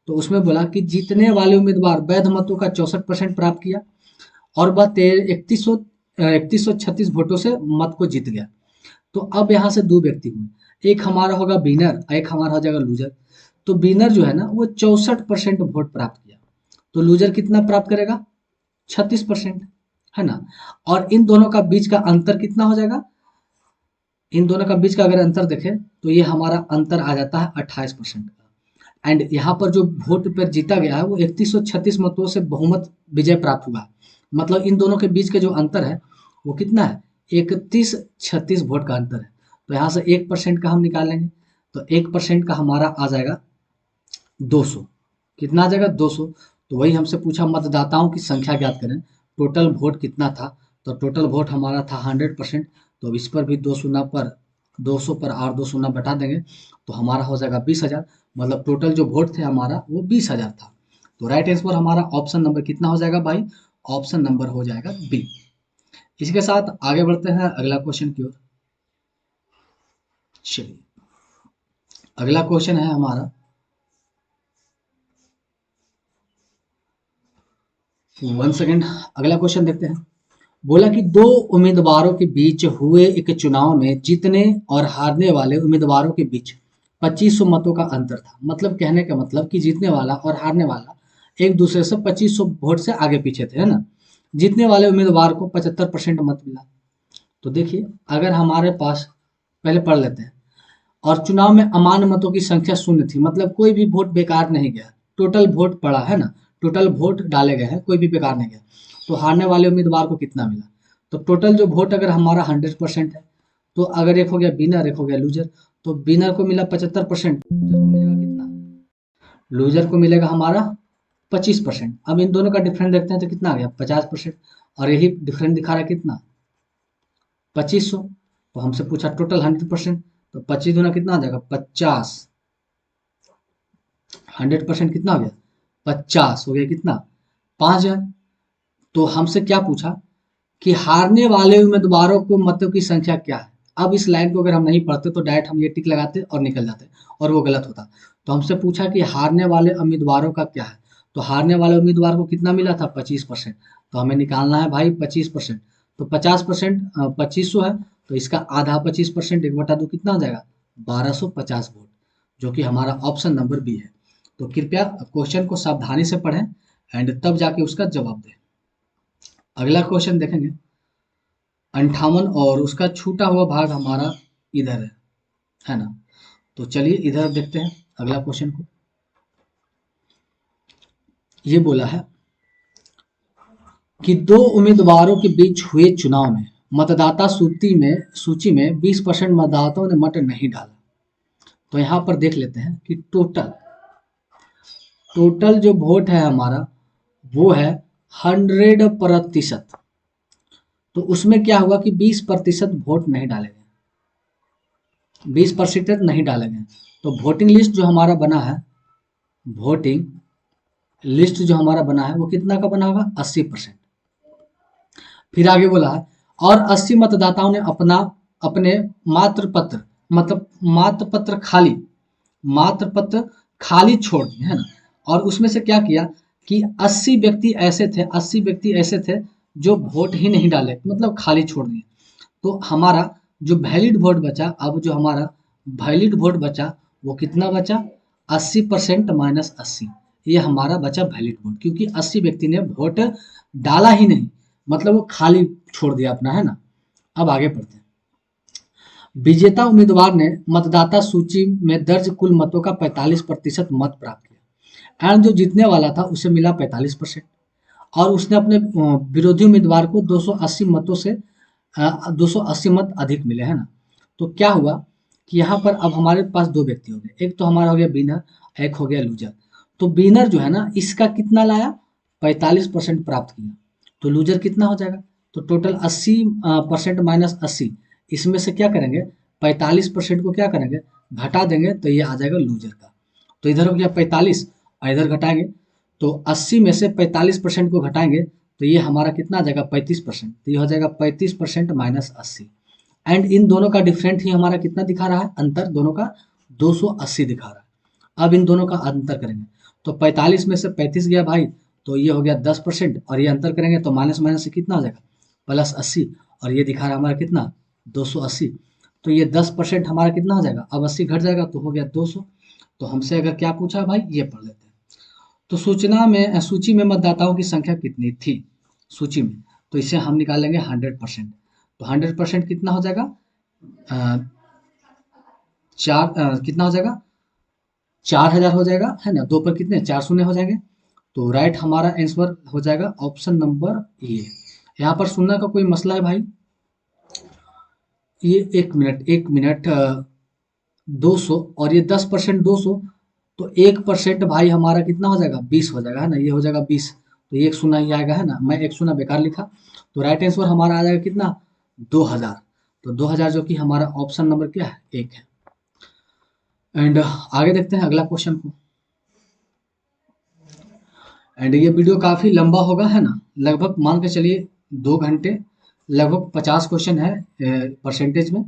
तो उसमें बोला कि जीतने वाले उम्मीदवार वैध मतों का 64% प्राप्त किया और वह 3136 वोटों से मत को जीत गया। तो अब यहाँ से दो व्यक्ति हुए, एक हमारा होगा विनर, एक हमारा हो जाएगा लूजर। तो विनर जो है ना वो 64% वोट प्राप्त किया, तो लूजर कितना प्राप्त करेगा 36%, है ना। और इन दोनों का बीच का अंतर कितना हो जाएगा, इन दोनों का बीच का अगर अंतर देखें तो ये हमारा अंतर आ जाता है 28% का। एंड यहाँ पर जो वोट पर जीता गया है वो 3136 मतों से बहुमत विजय प्राप्त हुआ है। मतलब इन दोनों के बीच का जो अंतर है वो कितना है 3136 वोट का अंतर है। तो यहाँ से 1% का हम निकालेंगे, तो 1% का हमारा आ जाएगा 200। कितना आ जाएगा 200। तो वही हमसे पूछा मतदाताओं की संख्या ज्ञात करें, टोटल वोट कितना था, तो टोटल वोट हमारा था 100%। तो इस पर भी 200 पर और 2 शून्य बैठा देंगे तो हमारा हो जाएगा 20,000। मतलब टोटल जो वोट थे हमारा वो 20,000 था। तो राइट आंसर हमारा ऑप्शन नंबर कितना हो जाएगा भाई, ऑप्शन नंबर हो जाएगा बी। इसी के साथ आगे बढ़ते हैं अगला क्वेश्चन की ओर। चलिए अगला क्वेश्चन है हमारा, वन सेकेंड, अगला क्वेश्चन देखते हैं। बोला कि दो उम्मीदवारों के बीच हुए एक चुनाव में जीतने और हारने वाले उम्मीदवारों के बीच 2500 मतों का अंतर था। मतलब कहने का मतलब कि जीतने वाला और हारने वाला एक दूसरे से 2500 वोट से आगे पीछे थे, है ना। जीतने वाले उम्मीदवार को 75% मत मिला। तो देखिए अगर हमारे पास, पहले पढ़ लेते हैं, और चुनाव में अमान्य मतों की संख्या 0 थी, मतलब कोई भी वोट बेकार नहीं गया, टोटल वोट पड़ा है ना, टोटल वोट डाले गए हैं, कोई भी बेकार नहीं गया। तो हारने वाले उम्मीदवार को कितना मिला, तो टोटल जो वोट अगर हमारा 100% है, तो अगर एक हो गया विनर एक हो गया लूजर, तो विनर को मिला 75%, लूजर को मिलेगा कितना, लूजर को मिलेगा हमारा 25%। अब इन दोनों का डिफरेंस देखते हैं तो कितना आ गया 50%, और यही डिफरेंस दिखा रहा है कितना 2500। तो हमसे पूछा टोटल 100%, तो 25 दूना कितना आ जाएगा 50, 100% कितना हो गया 50 हो गया कितना 5000। तो हमसे क्या पूछा कि हारने वाले उम्मीदवारों को मतों की संख्या क्या है। अब इस लाइन को अगर हम नहीं पढ़ते तो डायरेक्ट हम ये टिक लगाते और निकल जाते और वो गलत होता। तो हमसे पूछा कि हारने वाले उम्मीदवारों का क्या है, तो हारने वाले उम्मीदवार को कितना मिला था 25%। तो हमें निकालना है भाई 25%। तो 50% 2500 है, तो इसका आधा 25% 1/2 कितना हो जाएगा 1250 वोट, जो कि हमारा ऑप्शन नंबर बी है। तो कृपया क्वेश्चन को सावधानी से पढ़ें एंड तब जाके उसका जवाब दें। अगला क्वेश्चन देखेंगे 58, और उसका छूटा हुआ भाग हमारा इधर है ना। तो चलिए इधर देखते हैं अगला क्वेश्चन को। ये बोला है कि दो उम्मीदवारों के बीच हुए चुनाव में मतदाता सूची में 20% मतदाताओं ने मत नहीं डाला। तो यहाँ पर देख लेते हैं कि टोटल जो वोट है हमारा वो है 100%। तो उसमें क्या हुआ कि 20% वोट नहीं डाले गए, 20% नहीं डाले गए। तो वोटिंग लिस्ट जो हमारा बना है, वोटिंग लिस्ट जो हमारा बना है वो कितना का बना होगा, 80%। फिर आगे बोला है और 80 मतदाताओं ने अपने मात्र पत्र, मतलब मात्र पत्र खाली छोड़ दिए, है ना। और उसमें से क्या किया कि 80 व्यक्ति ऐसे थे जो वोट ही नहीं डाले, मतलब खाली छोड़ दिए। तो हमारा जो वैलिड वोट बचा, अब जो हमारा वैलिड वोट बचा वो कितना बचा, 80% माइनस 80, ये हमारा बचा वैलिड वोट, क्योंकि 80 व्यक्ति ने वोट डाला ही नहीं, मतलब वो खाली छोड़ दिया अपना, है ना। अब आगे पढ़ते हैं। विजेता उम्मीदवार ने मतदाता सूची में दर्ज कुल मतों का 45% मत प्राप्त किया, एंड जो जीतने वाला था उसे मिला 45%, और उसने अपने विरोधी उम्मीदवार को 280 मतों से 280 मत अधिक मिले, है ना। तो क्या हुआ कि यहाँ पर अब हमारे पास दो व्यक्ति हो गए, एक तो हमारा हो गया विनर, एक हो गया लूजर। तो विनर जो है ना इसका कितना लाया, 45% प्राप्त किया। तो लूजर कितना हो जाएगा, तो टोटल 80% माइनस 80, इसमें से क्या करेंगे, 45% को क्या करेंगे, घटा देंगे, तो ये आ जाएगा लूजर का। तो इधर हो गया 45 और इधर घटाएंगे, तो 80 में से 45% को घटाएंगे तो ये हमारा कितना आ जाएगा, 35%। तो ये हो जाएगा 35% माइनस 80, एंड इन दोनों का डिफरेंट ही हमारा कितना दिखा रहा है, अंतर दोनों का 280 दिखा रहा है। अब इन दोनों का अंतर करेंगे तो 45 में से 35 गया भाई, तो ये हो गया 10%, और ये अंतर करेंगे तो माइनस माइनस से कितना हो जाएगा, प्लस 80, और ये दिखा रहा है हमारा कितना, 280। तो ये 10% हमारा कितना हो जाएगा, अब 80 घट जाएगा तो हो गया 200। तो हमसे अगर क्या पूछा भाई, ये पढ़ लेते हैं। तो सूची में मतदाताओं की संख्या कितनी थी सूची में, तो इसे हम निकालेंगे 100%। तो 100% कितना हो जाएगा, कितना हो जाएगा, 4000 हो जाएगा, है ना। दो पर कितने, 4 शून्य हो जाएंगे। तो राइट हमारा आंसर हो जाएगा ऑप्शन नंबर ए। यहाँ पर सुनने का कोई मसला है भाई, ये एक मिनट 200 और ये 10% 200, तो 1% भाई हमारा कितना हो जाएगा, 20 हो जाएगा, है ना। ये हो जाएगा 20, तो ये 1 शून्य ही आएगा, है ना। मैं 1 शून्य बेकार लिखा। तो राइट आंसर हमारा आ जाएगा कितना, 2000। तो 2000 जो कि हमारा ऑप्शन नंबर क्या है, 1 है। एंड आगे देखते हैं अगला क्वेश्चन को। एंड ये वीडियो काफ़ी लंबा होगा, है ना, लगभग मान के चलिए 2 घंटे, लगभग 50 क्वेश्चन है परसेंटेज में,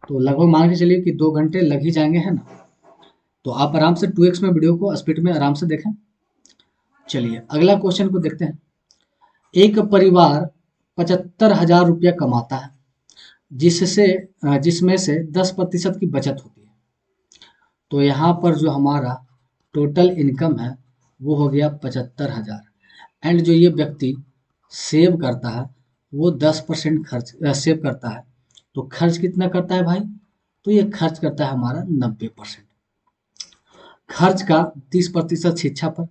तो लगभग मान के चलिए कि 2 घंटे लग ही जाएंगे, है ना। तो आप आराम से 2x में वीडियो को स्पीड में आराम से देखें। चलिए अगला क्वेश्चन को देखते हैं। एक परिवार 75,000 रुपया कमाता है, जिसमें से 10% की बचत होती है। तो यहाँ पर जो हमारा टोटल इनकम है वो हो गया 75,000, एंड जो ये व्यक्ति सेव करता है वो 10% खर्च सेव करता है। तो खर्च कितना करता है भाई, तो ये खर्च करता है हमारा 90%। खर्च का 30% शिक्षा पर,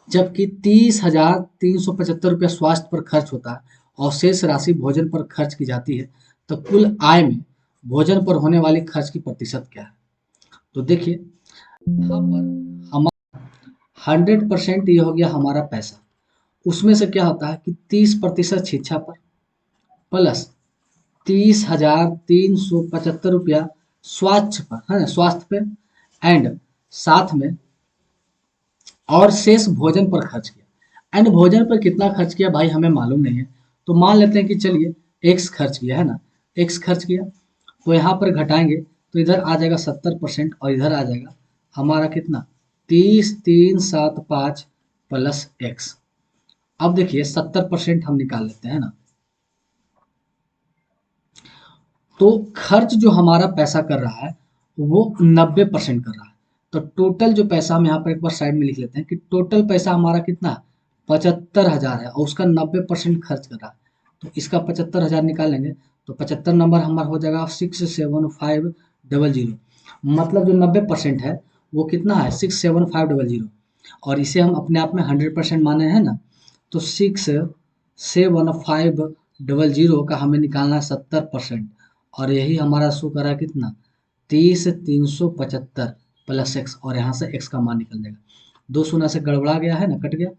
जबकि 30,375 रुपया स्वास्थ्य पर खर्च होता है, और शेष राशि भोजन पर खर्च की जाती है। तो कुल आय में भोजन पर होने वाली खर्च की प्रतिशत क्या है। तो देखिए यहाँ पर हमारा 100% ये हो गया हमारा पैसा, उसमें से क्या होता है कि 30% शिक्षा पर, प्लस 30,375 रुपया स्वास्थ्य पर, है ना, स्वास्थ्य पे, एंड साथ में और शेष भोजन पर खर्च किया। एंड भोजन पर कितना खर्च किया भाई हमें मालूम नहीं है, तो मान लेते हैं कि चलिए एक्स खर्च किया, है ना, एक्स खर्च किया। तो यहाँ पर घटाएंगे तो इधर आ जाएगा 70%, और इधर आ जाएगा हमारा कितना, 30,375 प्लस एक्स। अब देखिए 70% हम निकाल लेते हैं ना, तो खर्च जो हमारा पैसा कर रहा है वो 90% कर रहा है। तो टोटल जो पैसा, हम यहाँ पर एक बार साइड में लिख लेते हैं कि टोटल पैसा हमारा कितना, 75,000 है, और उसका 90% खर्च कर रहा है। तो इसका 75,000 निकालेंगे तो 75 नंबर हमारा हो जाएगा 67500, मतलब जो 90% है वो कितना है, 67500, और इसे हम अपने आप में 100% माने हैं ना, तो 675 00 का हमें निकालना है 70%, और यही हमारा शो करा है कितना 30,375 प्लस एक्स, और यहाँ से एक्स का मान निकल जाएगा। दो शून्य से गड़बड़ा गया है ना, कट गया,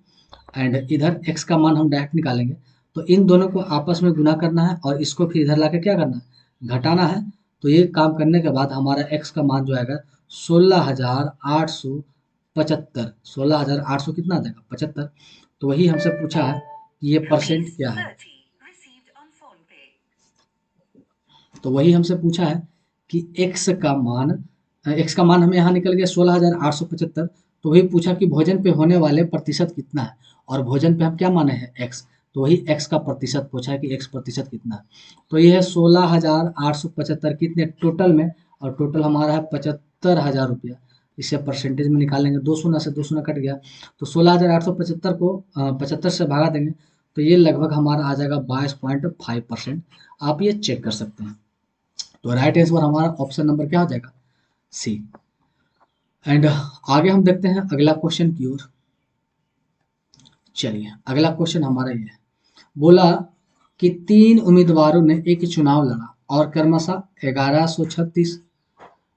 एंड इधर एक्स का मान हम डायरेक्ट निकालेंगे। तो इन दोनों को आपस में गुना करना है और इसको फिर इधर लाके क्या करना है, घटाना है। तो ये काम करने के बाद हमारा एक्स का मान जो आएगा 16,875, 16,800 कितना आ जाएगा 75। तो वही हमसे पूछा है कि ये परसेंट क्या है, तो वही हमसे पूछा है कि एक्स का मान हमें यहाँ निकल गया 16,875। तो वही पूछा कि भोजन पे होने वाले प्रतिशत कितना है, और भोजन पे हम क्या माने हैं एक्स, तो वही एक्स का प्रतिशत पूछा है कि एक्स प्रतिशत कितना है। तो ये है 16,875 कितने टोटल में, और टोटल हमारा है 75,000 रुपया। इसे परसेंटेज में निकालेंगे, दो शून्य से दो शून्य कट गया, तो 16,875 को 75 से भागा देंगे, तो ये लगभग हमारा आ जाएगा 22.5%। आप ये चेक कर सकते हैं। तो राइट आंसर हमारा ऑप्शन नंबर क्या हो जाएगा, सी। एंड आगे हम देखते हैं अगला क्वेश्चन की ओर। चलिए अगला क्वेश्चन हमारा ये है, बोला कि 3 उम्मीदवारों ने एक चुनाव लड़ा और क्रमशः 1136,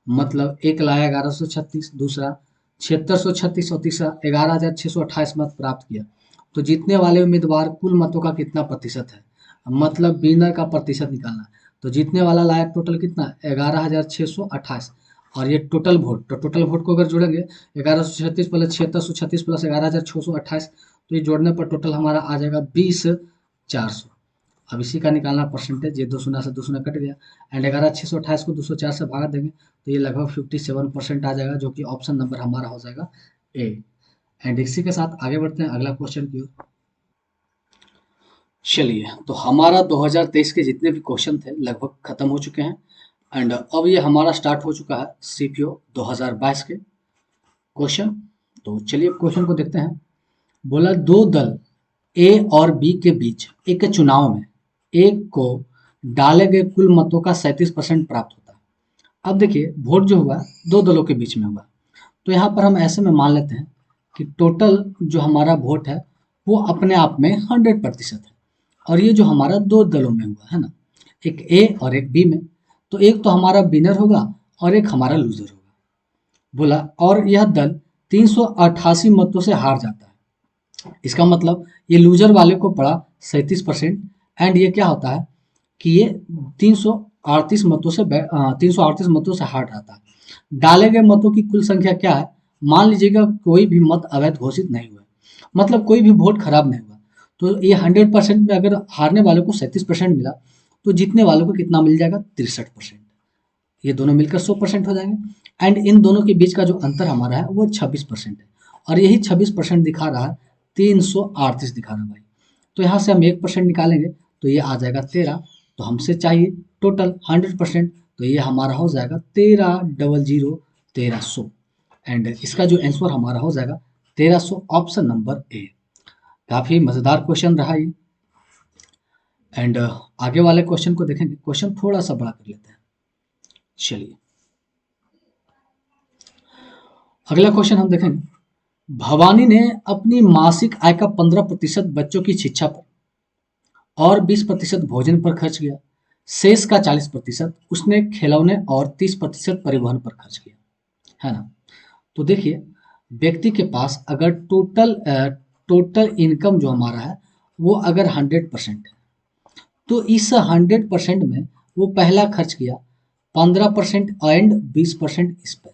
मतलब एक लाया 1136, दूसरा 7636 और तीसरा 11,628 मत प्राप्त किया। तो जीतने वाले उम्मीदवार कुल मतों का कितना प्रतिशत है, मतलब विनर का प्रतिशत निकालना है। तो जीतने वाला लाया टोटल कितना 11,628, और ये टोटल वोट, तो टोटल वोट को अगर जोड़ेंगे 1136 प्लस 7636 प्लस 11,628, तो ये जोड़ने पर टोटल हमारा आ जाएगा 20,400। अब इसी का निकालना परसेंटेज, ये दो शून्य से दो शून्य कट गया, एंड 11,628 को 204 से भागा देंगे, तो ये लगभग 57% आ जाएगा, जो कि ऑप्शन नंबर हमारा हो जाएगा ए। एंड इसी के साथ आगे बढ़ते हैं अगला क्वेश्चन की ओर। चलिए तो हमारा 2023 के जितने भी क्वेश्चन थे लगभग खत्म हो चुके हैं, एंड अब ये हमारा स्टार्ट हो चुका है सीपीओ 2022 के क्वेश्चन। तो चलिए क्वेश्चन को देखते हैं। बोला दो दल ए और बी के बीच एक चुनाव में एक को डाले गए कुल मतों का 37% प्राप्त होता है। अब देखिए वोट जो हुआ दो दलों के बीच में हुआ, तो यहाँ पर हम ऐसे में मान लेते हैं कि टोटल जो हमारा वोट है वो अपने आप में 100% है, और ये जो हमारा दो दलों में हुआ है ना, एक ए और एक बी में, तो एक तो हमारा विनर होगा और एक हमारा लूजर होगा। बोला और यह दल 388 मतों से हार जाता है। इसका मतलब ये लूजर वाले को पड़ा 37%, एंड ये क्या होता है कि ये 338 मतों से 338 मतों से हार जाता है। डाले गए मतों की कुल संख्या क्या है, मान लीजिएगा कोई भी मत अवैध घोषित नहीं हुआ, मतलब कोई भी वोट खराब नहीं हुआ, तो ये 100% में अगर हारने वालों को 37% मिला, तो जीतने वालों को कितना मिल जाएगा 63%। ये दोनों मिलकर 100% हो जाएंगे, एंड इन दोनों के बीच का जो अंतर हमारा है वो 26% है, और यही 26% दिखा रहा है 338 दिखा रहा है भाई। तो यहाँ से हम 1% निकालेंगे तो ये आ जाएगा 13, तो हमसे चाहिए टोटल 100%, तो ये हमारा हो जाएगा 13,00,1300, एंड इसका जो आंसर हमारा हो जाएगा 1300, ऑप्शन नंबर ए। काफ़ी मज़ेदार क्वेश्चन रहा ये, एंड आगे वाले क्वेश्चन को देखेंगे। क्वेश्चन थोड़ा सा बड़ा कर लेते हैं। चलिए अगला क्वेश्चन हम देखेंगे। भवानी ने अपनी मासिक आय का 15% बच्चों की शिक्षा पर और 20% भोजन पर खर्च किया। शेष का 40% उसने खिलौने और 30% परिवहन पर खर्च किया, है ना। तो देखिए व्यक्ति के पास अगर टोटल इनकम जो हमारा है वो अगर 100% है, तो इस 100% में वो पहला खर्च किया 15% एंड 20% इस पर,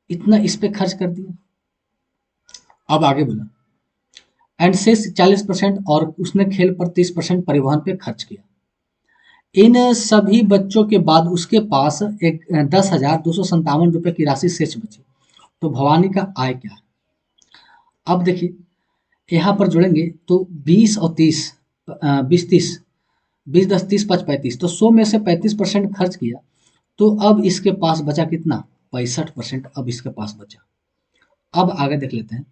इतना इस पे खर्च कर दिया। अब आगे बोला एंड से 40% और उसने खेल पर 30% परिवहन पे खर्च किया। इन सभी बच्चों के बाद उसके पास एक 10,257 रुपये की राशि शेष बची। तो भवानी का आय क्या है। अब देखिए यहाँ पर जोड़ेंगे तो 20 और 30, 20 10 30 5 35, तो 100 में से 35% खर्च किया, तो अब इसके पास बचा कितना 65%, अब इसके पास बचा। अब आगे देख लेते हैं।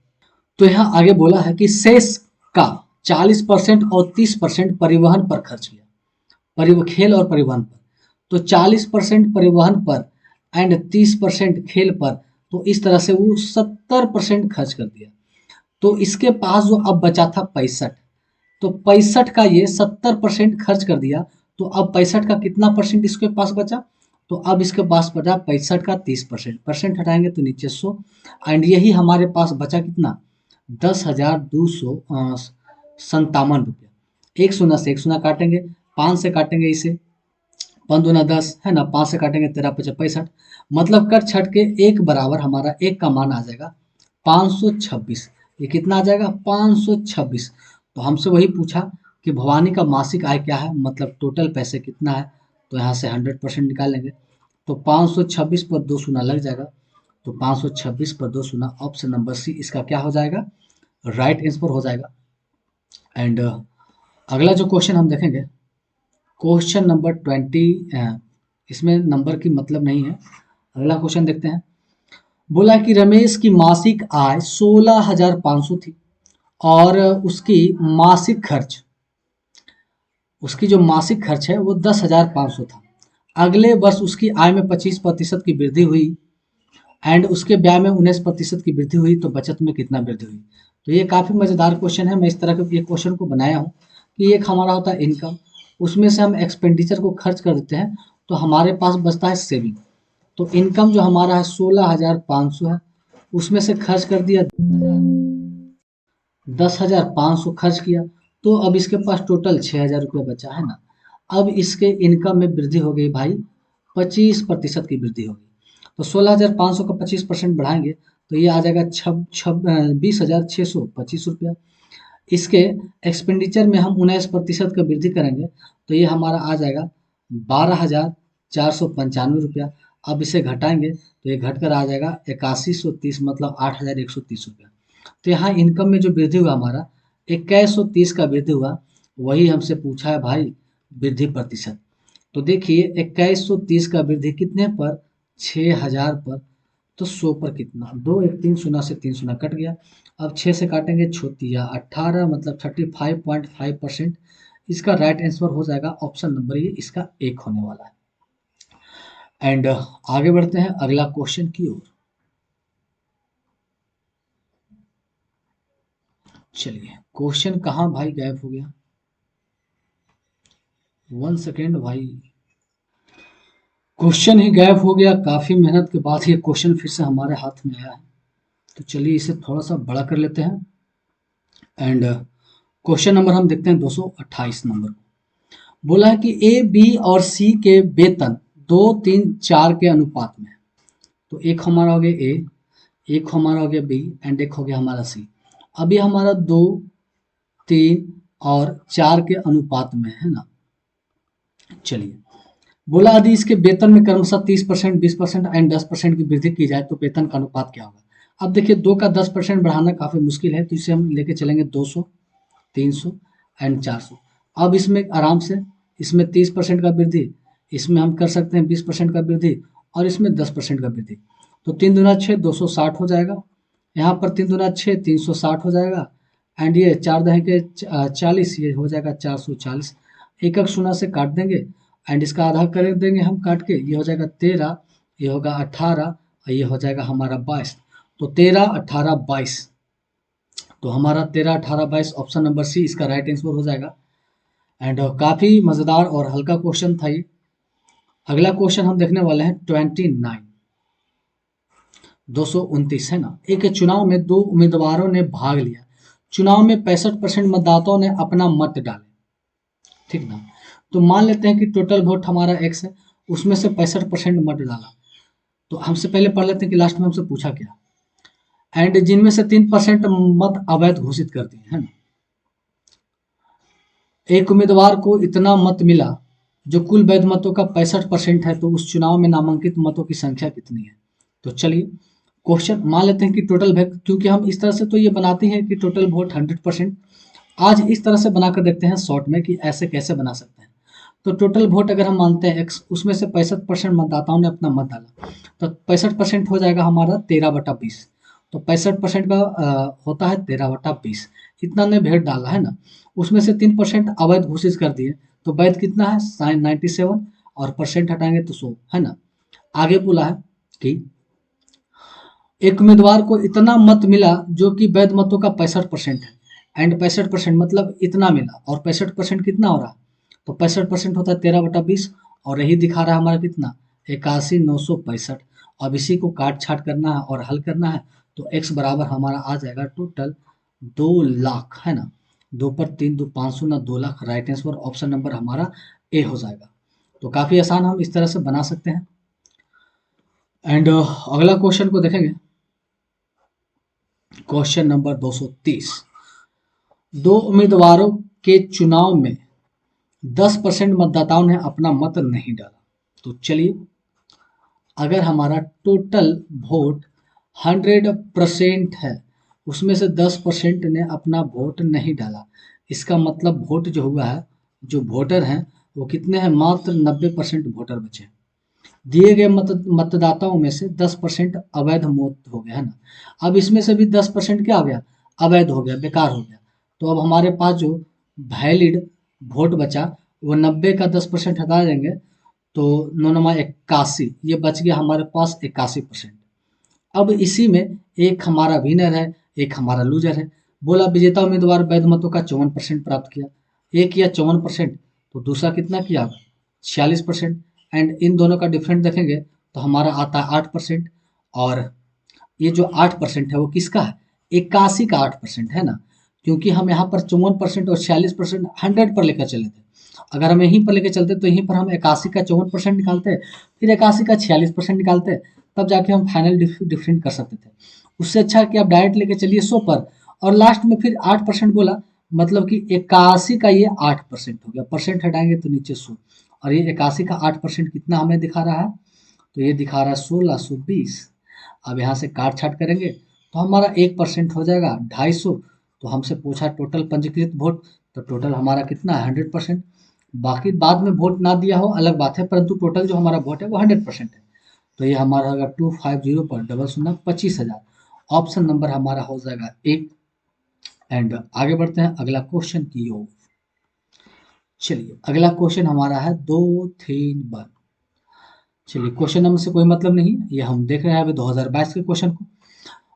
तो यहाँ आगे बोला है कि शेष का 40% और 30% परिवहन पर खर्च किया, खेल और परिवहन पर। तो 40% परिवहन पर एंड 30% खेल पर, तो इस तरह से वो 70% खर्च कर दिया। तो इसके पास जो अब बचा था 65, तो 65 का ये 70% खर्च कर दिया, तो अब 65 का कितना परसेंट इसके पास बचा, तो अब इसके पास बचा 65 का 30%, परसेंट हटाएंगे तो नीचे 100, एंड यही हमारे पास बचा कितना, 10,257 रुपया। एक शून्य से एक शून्य काटेंगे, 5 से काटेंगे इसे, 5 दूना 10 है ना, 5 से काटेंगे 13 पचा 65, मतलब कट छट के एक बराबर हमारा एक का मान आ जाएगा 526। ये कितना आ जाएगा 526। तो हमसे वही पूछा कि भवानी का मासिक आय क्या है, मतलब टोटल पैसे कितना है, तो यहाँ से 100% निकालेंगे, तो 526 पर 2 शून्य लग जाएगा, तो 526 पर 2 शून्य, ऑप्शन नंबर सी इसका क्या हो जाएगा, राइट आंसर हो जाएगा। एंड अगला जो क्वेश्चन हम देखेंगे, क्वेश्चन नंबर 20, इसमें नंबर की मतलब नहीं है। अगला क्वेश्चन देखते हैं। बोला कि रमेश की मासिक आय 16,500 थी और उसकी जो मासिक खर्च है वो 10,500 था। अगले वर्ष उसकी आय में 25% की वृद्धि हुई एंड उसके व्यय में 19% की वृद्धि हुई, तो बचत में कितना वृद्धि हुई। तो ये काफ़ी मज़ेदार क्वेश्चन है। मैं इस तरह के ये क्वेश्चन को बनाया हूँ कि एक हमारा होता है इनकम, उसमें से हम एक्सपेंडिचर को खर्च कर देते हैं, तो हमारे पास बचता है सेविंग। तो इनकम जो हमारा है 16,500 है, उसमें से खर्च कर दिया 10,500 खर्च किया, तो अब इसके पास टोटल 6,000 रुपये बचा है ना। अब इसके इनकम में वृद्धि हो गई भाई, 25% की वृद्धि होगी। तो 16,500 का 25% बढ़ाएंगे तो ये आ जाएगा 20,625 रुपया। इसके एक्सपेंडिचर में हम 19% का वृद्धि करेंगे तो ये हमारा आ जाएगा 12,495 रुपया। अब इसे घटाएंगे तो ये घटकर आ जाएगा 8130, मतलब 8,130 रुपया। तो यहाँ इनकम में जो वृद्धि हुआ हमारा 2130 का वृद्धि हुआ, वही हमसे पूछा है भाई वृद्धि प्रतिशत। तो देखिए 2130 का वृद्धि कितने पर, 6,000 पर, तो 100 पर कितना, 2 1 3 शून्य से 3 शून्य कट गया। अब 6 से काटेंगे छोटिया 18, मतलब 35.5%। इसका राइट आंसर हो जाएगा ऑप्शन नंबर ये, इसका एक होने वाला है। एंड आगे बढ़ते हैं अगला क्वेश्चन की ओर। चलिए क्वेश्चन कहाँ भाई गायब हो गया, 1 सेकेंड भाई, क्वेश्चन ही गायब हो गया। काफी मेहनत के बाद ये क्वेश्चन फिर से हमारे हाथ में आया है, तो चलिए इसे थोड़ा सा बड़ा कर लेते हैं। एंड क्वेश्चन नंबर हम देखते हैं 228 नंबर को। बोला है कि ए बी और सी के वेतन 2 3 4 के अनुपात में है। तो एक हमारा हो गया ए, एक हमारा हो गया बी एंड एक हो गया हमारा सी। अभी हमारा 2 3 और 4 के अनुपात में है ना। चलिए बोला यदि इसके वेतन में क्रमशः 30%, 20% एंड 10% की वृद्धि की जाए तो वेतन का अनुपात क्या होगा। अब देखिए 2 का 10% बढ़ाना काफी मुश्किल है, तो इसे हम लेके चलेंगे 200, 300 एंड 400। अब इसमें आराम से, इसमें 30% का वृद्धि, इसमें हम कर सकते हैं 20% का वृद्धि और इसमें 10% का वृद्धि। तो 3 दूना 6, 260 हो जाएगा। यहाँ पर 3 दूना 6, 360 हो जाएगा। एंड ये 4 दहे के 40, ये हो जाएगा 440। एक एक शून्य से काट देंगे एंड इसका आधा कर देंगे हम काट के, ये हो जाएगा 13, ये होगा 18 और ये हो जाएगा हमारा 22। तो 13 18 22, तो हमारा 13 18 22 ऑप्शन नंबर सी इसका राइट आंसर हो जाएगा। एंड काफ़ी मज़ेदार और हल्का क्वेश्चन था ये। अगला क्वेश्चन हम देखने वाले हैं 29, 229 है ना। एक चुनाव में 2 उम्मीदवारों ने भाग लिया। चुनाव में 65% मतदाताओं ने अपना मत डाले, ठीक ना। तो मान लेते हैं कि टोटल वोट हमारा एक्स है, उसमें से 65% मत डाला। तो हमसे पहले पढ़ लेते हैं कि लास्ट में हमसे पूछा क्या, एंड जिनमें से 3% मत अवैध घोषित कर दिए, है ना। एक उम्मीदवार को इतना मत मिला जो कुल वैध मतों का 65% है, तो उस चुनाव में नामांकित मतों की संख्या कितनी है। तो चलिए क्वेश्चन मान लेते हैं कि टोटल वोट, क्योंकि हम इस तरह से तो ये बनाते हैं कि टोटल वोट 100%। आज इस तरह से बनाकर देखते हैं शॉर्ट में कि ऐसे कैसे बना सकते हैं। तो टोटल वोट अगर हम मानते हैं एक्स, उसमें से 65% मतदाताओं ने अपना मत डाला, तो 65% हो जाएगा हमारा 13/20। तो 65% का होता है 13/20, इतना ने भेड़ डाला है ना। उसमें से 3% अवैध घोषित कर दिए, तो वैध कितना है 97 और परसेंट हटाएंगे तो 100, है ना। आगे बोला है कि एक उम्मीदवार को इतना मत मिला जो कि वैध मतों का 65% है, एंड 65% मतलब इतना मिला, और 65% कितना हो रहा है, तो 65% होता है 13/20, और यही दिखा रहा है हमारा कितना, 81,965। अब इसी को काट छाट करना है और हल करना है, तो x बराबर हमारा आ जाएगा टोटल 2 लाख, है ना। 2 पर 3 2 500 ना, 2 lakh right answer, option number हमारा ए हो जाएगा। तो काफ़ी आसान हम इस तरह से बना सकते हैं। एंड अगला क्वेश्चन को देखेंगे, क्वेश्चन नंबर 230। दो उम्मीदवारों के चुनाव में 10% मतदाताओं ने अपना मत नहीं डाला। तो चलिए, अगर हमारा टोटल वोट 100% है, उसमें से 10% ने अपना वोट नहीं डाला, इसका मतलब वोट जो हुआ है, जो वोटर हैं वो कितने हैं, मात्र 90% वोटर बचे हैं। दिए गए मतदाताओं में से 10% अवैध मत हो गया, है ना। अब इसमें से भी 10% क्या हो गया, अवैध हो गया, बेकार हो गया। तो अब हमारे पास जो वैलिड वोट बचा, वो 90 का 10% हटा देंगे, तो 9×81, ये बच गया हमारे पास 81%। अब इसी में एक हमारा विनर है, एक हमारा लूजर है। बोला विजेता उम्मीदवार वैध मतों का 54% प्राप्त किया, एक किया 54%, तो दूसरा कितना किया, 46%। एंड इन दोनों का डिफरेंट देखेंगे तो हमारा आता है 8%। और ये जो 8% है वो किसका है, 81 का 8% है ना, क्योंकि हम यहाँ पर 54% और 46% 100 पर लेकर चले थे। अगर हम यहीं पर लेकर चलते तो यहीं पर हम 81 का 54% निकालते, फिर 81 का 46% निकालते, तब जाके हम फाइनल डिफरेंट कर सकते थे। उससे अच्छा कि आप डायरेक्ट लेके चलिए 100 पर, और लास्ट में फिर 8% बोला, मतलब कि 81 का ये 8% हो गया, परसेंट हटाएंगे तो नीचे 100, और ये 81 का 8% कितना हमें दिखा रहा है, तो ये दिखा रहा है 1620। अब यहाँ से काट छाट करेंगे तो हमारा 1% हो जाएगा 250। तो हमसे पूछा टोटल पंजीकृत वोट, तो टोटल हमारा कितना है, 100%। बाकी बाद में वोट ना दिया हो अलग बात है, परंतु टोटल जो हमारा वोट है वो 100% है। तो ये हमारा होगा 250 पर डबल शून्य 25,000। ऑप्शन नंबर हमारा हो जाएगा एक। एंड आगे बढ़ते हैं अगला क्वेश्चन की ओर। चलिए, अगला क्वेश्चन हमारा है 231। चलिए, क्वेश्चन नंबर से कोई मतलब नहीं, ये हम देख रहे हैं अभी 2022 के क्वेश्चन को।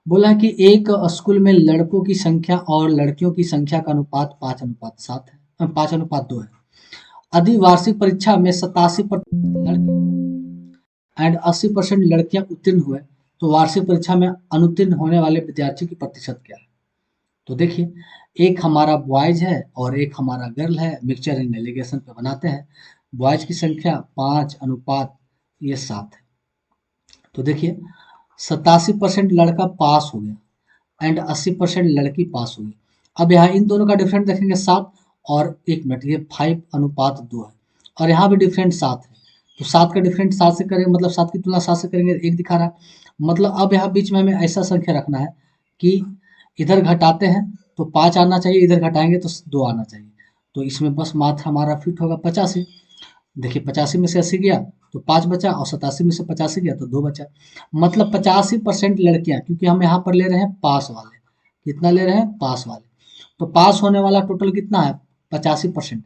बोला है कि एक स्कूल में लड़कों की संख्या और लड़कियों की संख्या का अनुपात 5:7 है, 5:2 है। यदि वार्षिक परीक्षा में 87% लड़के एंड 80% लड़कियां उत्तीर्ण हुए, तो वार्षिक परीक्षा में अनुत्तीर्ण होने वाले विद्यार्थियों की प्रतिशत क्या है। तो देखिए, एक हमारा बॉयज है और एक हमारा गर्ल है, मिक्सचर इन एलिगेशन पे बनाते हैं। बॉयज की संख्या 5:7 है। तो देखिए, 87% लड़का पास हो गया एंड 80% लड़की पास हो गई। अब यहाँ इन दोनों का डिफरेंट देखेंगे 7, और 1 मिनट, ये 5:2 है, और यहाँ भी डिफरेंट 7 है। तो 7 का डिफरेंट 7 से करेंगे, मतलब 7 की तुलना 7 से करेंगे 1 दिखा रहा है। मतलब अब यहाँ बीच में हमें ऐसा संख्या रखना है कि इधर घटाते हैं तो 5 आना चाहिए, इधर घटाएंगे तो 2 आना चाहिए। तो इसमें बस मात्र हमारा फिट होगा 85। देखिए, 85 में से 80 गया तो 5 बचा, और 87 में से 85 गया तो 2 बचा। मतलब 85% लड़कियां, क्योंकि हम यहाँ पर ले रहे हैं पास वाले, कितना ले रहे हैं, पास वाले। तो पास होने वाला टोटल कितना है, 85%।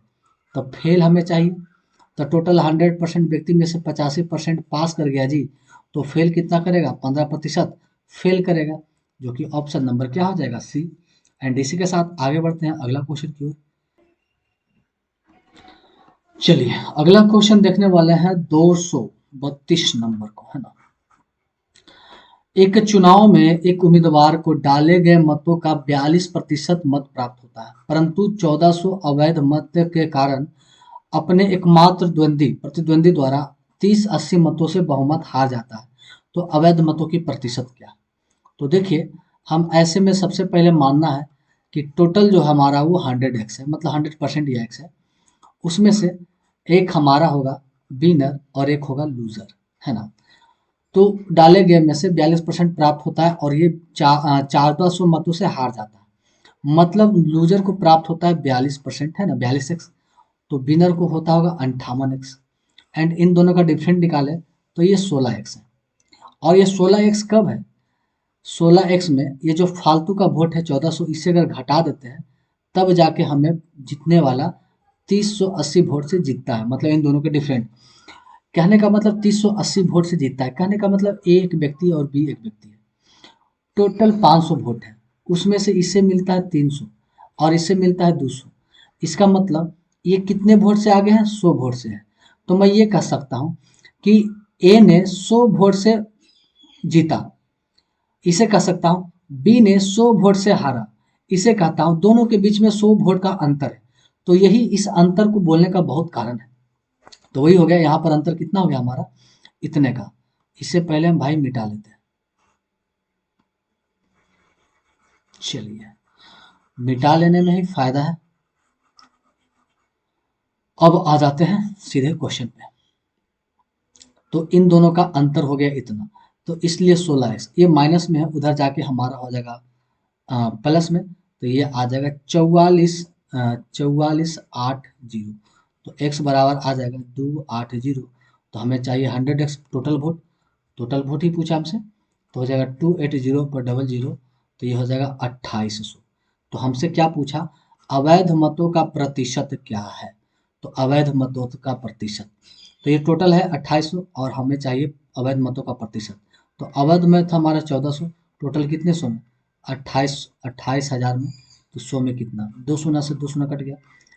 तो फेल हमें चाहिए, तो टोटल 100% व्यक्ति में से 85% पास कर गया जी, तो फेल कितना करेगा, 15% फेल करेगा, जो कि ऑप्शन नंबर क्या हो जाएगा, सी। एंड इसी के साथ आगे बढ़ते हैं अगला क्वेश्चन की ओर। चलिए, अगला क्वेश्चन देखने वाले हैं 232 नंबर को, है ना। एक चुनाव में एक उम्मीदवार को डाले गए मतों का 42% मत प्राप्त होता है, परंतु 1400 अवैध मत के कारण अपने एकमात्र प्रतिद्वंदी द्वारा 30-80 मतों से बहुमत हार जाता है। तो अवैध मतों की प्रतिशत क्या है। तो देखिए, हम ऐसे में सबसे पहले मानना है कि टोटल जो हमारा वो 100x है, मतलब 100% या x है। उसमें से एक हमारा होगा विनर और एक होगा लूजर, है ना। तो डाले गए में से 42% प्राप्त होता है, और ये 1400 मतों से हार जाता है। मतलब लूजर को प्राप्त होता है 42%, है ना, 42x। तो विनर को होता होगा 58x। एंड इन दोनों का डिफरेंट निकाले तो ये 16x है। और ये 16x कब है, 16x में ये जो फालतू का वोट है 1400, इससे अगर घटा देते हैं तब जाके हमें जीतने वाला 3080 वोट से जीतता है। मतलब इन दोनों के डिफरेंट, कहने का मतलब 3080 वोट से जीतता है, कहने का मतलब ए एक व्यक्ति और बी एक व्यक्ति है। टोटल 500 वोट है, उसमें से इससे मिलता है 300। और इससे मिलता है 200। इसका मतलब ये कितने वोट से आगे हैं? 100 वोट से है। तो मैं ये कह सकता हूँ कि ए ने 100 वोट से जीता, इसे कह सकता हूँ बी ने 100 वोट से हारा, इसे कहता हूँ दोनों के बीच में 100 वोट का अंतर है। तो यही इस अंतर को बोलने का बहुत कारण है। तो वही हो गया, यहाँ पर अंतर कितना हो गया हमारा? इतने का। इससे पहले हम भाई मिटा लेते हैं। चलिए, मिटा लेने में ही फायदा है। अब आ जाते हैं सीधे क्वेश्चन पे। तो इन दोनों का अंतर हो गया इतना, तो इसलिए 16x ये माइनस में है, उधर जाके हमारा हो जाएगा प्लस में। तो ये आ जाएगा 44,8,0। तो x बराबर आ जाएगा 280। तो हमें चाहिए 100x total vote. Total vote ही पूछा हमसे, तो हो जाएगा 280 पर 00, तो ये हो जाएगा 2800। तो हमसे क्या पूछा? अवैध मतों का प्रतिशत क्या है? तो अवैध मतों का प्रतिशत, तो ये टोटल है 2800 और हमें चाहिए अवैध मतों का प्रतिशत। तो अवैध में था हमारा 1400, टोटल कितने सौ में? 28,000 में। तो 100 में कितना? 2 शून्य से 2 शून्य कट गया,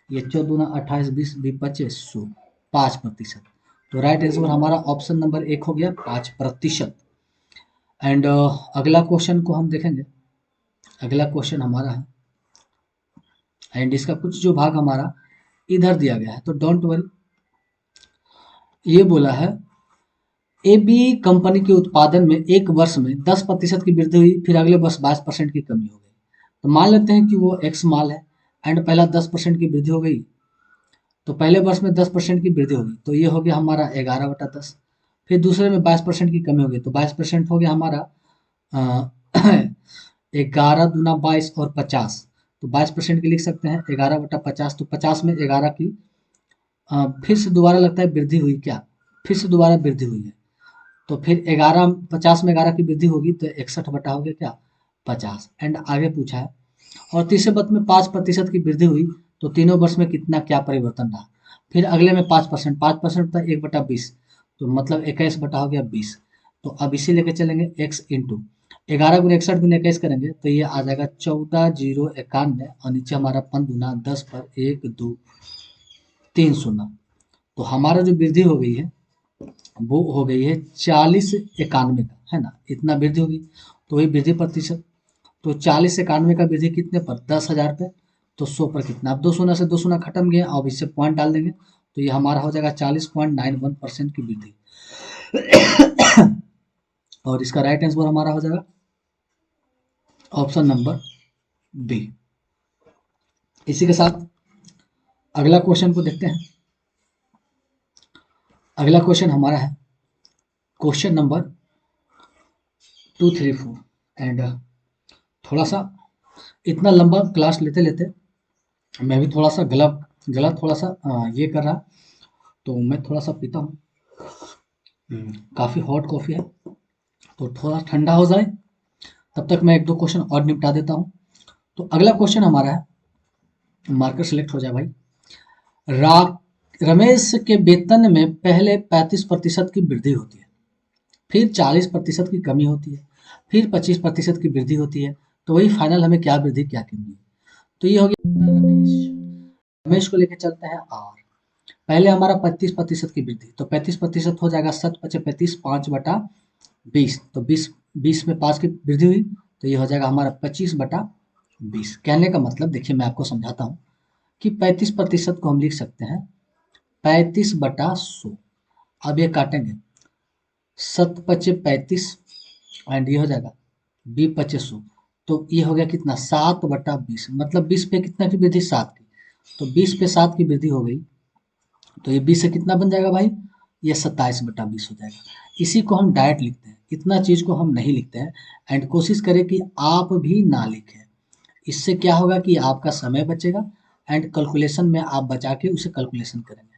ये 14 28 20 25 100, 5%। तो राइट आंसर हमारा ऑप्शन नंबर 1 हो गया, 5%। एंड अगला क्वेश्चन को हम देखेंगे। अगला क्वेश्चन हमारा है, एंड इसका कुछ जो भाग हमारा इधर दिया गया है, तो डोंट वरी। ये बोला है ए बी कंपनी के उत्पादन में एक वर्ष में 10% की वृद्धि हुई, फिर अगले वर्ष 22% की कमी हो गई। तो मान लेते हैं कि वो एक्स माल है एंड पहला 10% की वृद्धि हो गई। तो पहले वर्ष में 10% की वृद्धि होगी, तो ये हो गया हमारा 11/10। फिर दूसरे में 22% की कमी होगी, तो 22% हो गया हमारा 11 दूना 22 और 50। तो 22% की लिख सकते हैं 11/50। तो 50 में 11 की फिर से दोबारा लगता है वृद्धि हुई क्या? फिर से दोबारा वृद्धि हुई है। तो फिर 11 50 में 11 की वृद्धि होगी, तो 61 बटा हो गया क्या? 50। एंड आगे पूछा है, और तीसरे पद में 5% की वृद्धि हुई, तो तीनों वर्ष में कितना क्या परिवर्तन रहा? फिर अगले में 5%, 5% होता है 1/20, तो मतलब 21 बटा हो गया 20। तो अब इसे लेके चलेंगे x इंटू 11 × 61 × 21 करेंगे, तो ये आ जाएगा 14,091 और नीचे हमारा 5 दूना 10 पर 1 2 3 शून्य। तो हमारा जो वृद्धि हो गई है वो हो गई है 4091 का, है ना? इतना वृद्धि होगी, तो वही वृद्धि प्रतिशत। तो 4091 का वृद्धि कितने पर? 10,000 पे। तो 100 पर कितना? अब 2 शून्य से 2 शून्य खत्म गया, अब इससे पॉइंट डाल देंगे, तो ये हमारा हो जाएगा 40.91% की वृद्धि। और इसका राइट आंसर हमारा हो जाएगा ऑप्शन नंबर बी। इसी के साथ अगला क्वेश्चन को देखते हैं। अगला क्वेश्चन हमारा है क्वेश्चन नंबर 234। एंड थोड़ा सा इतना लंबा क्लास लेते लेते मैं भी थोड़ा सा गलत गलत थोड़ा सा ये कर रहा, तो मैं थोड़ा सा पीता हूँ। काफ़ी हॉट कॉफ़ी है, तो थोड़ा ठंडा हो जाए तब तक मैं एक दो क्वेश्चन और निपटा देता हूँ। तो अगला क्वेश्चन हमारा है, मार्कर सेलेक्ट हो जाए भाई। रा रमेश के वेतन में पहले 35% की वृद्धि होती है, फिर 40% की कमी होती है, फिर 25% की वृद्धि होती है। तो वही फाइनल हमें क्या वृद्धि क्या कमी है? तो ये हो गया रमेश। रमेश को लेके चलते हैं आर। पहले हमारा 35% की वृद्धि, तो 35% हो जाएगा 7×5 = 35, 5/20। तो 20 में 5 की वृद्धि हुई, तो ये हो जाएगा हमारा 25/20। कहने का मतलब देखिए, मैं आपको समझाता हूँ कि 35% को हम लिख सकते हैं 35/100। अब ये काटेंगे, 7×5 = 35 एंड ये हो जाएगा 20×5 = 100। तो ये हो गया कितना? 7/20। मतलब 20 पे कितना की वृद्धि? 7 की। तो 20 पे 7 की वृद्धि हो गई, तो ये 20 से कितना बन जाएगा भाई? ये 27/20 हो जाएगा। इसी को हम डायरेक्ट लिखते हैं, इतना चीज़ को हम नहीं लिखते हैं। एंड कोशिश करें कि आप भी ना लिखें। इससे क्या होगा कि आपका समय बचेगा एंड कैलकुलेशन में आप बचा के उसे कैलकुलेशन करेंगे।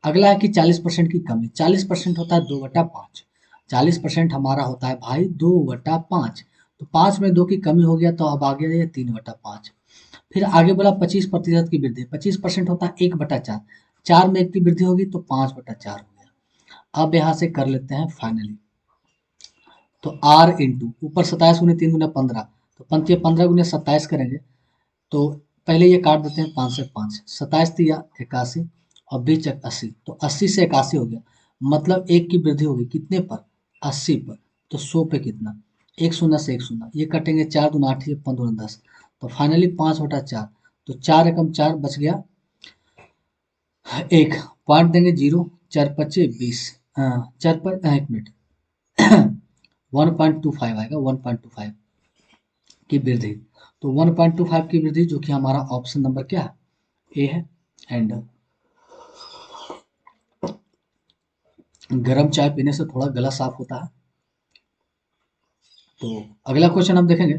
अगला है कि 40% की कमी। 40% होता है 2/5। 40% हमारा होता है भाई 2/5। तो 5 में 2 की कमी हो गया, तो अब आ गया ये 3/5। फिर आगे बोला 25% की वृद्धि। 25% होता है 1/4। 4 में 1 की वृद्धि होगी, तो 5/4 हो गया। अब यहाँ से कर लेते हैं फाइनली। तो r इंटू ऊपर 27 × 3 × 15, तो 15 × 27 करेंगे, तो पहले ये काट देते हैं, 5 से 5, 27 तिया 81 और 20 80, तो 80 से 81 हो गया, मतलब एक की वृद्धि होगी कितने पर, 80 पर, तो 100 पे कितना, एक शून्य से एक शून्य, ये कटेंगे, 4 दूना 8, ये 5 दूना 10, तो फाइनली 5/4, तो 4 एकम 4 बच गया, एक पॉइंट देंगे 0, 4 पच्चे 20, चार पर एक मिनट 1.25 आएगा, 1.25 की वृद्धि, तो 1.25 की वृद्धि जो कि हमारा ऑप्शन नंबर क्या है, ए है। एंड गर्म चाय पीने से थोड़ा गला साफ होता है। तो अगला क्वेश्चन हम देखेंगे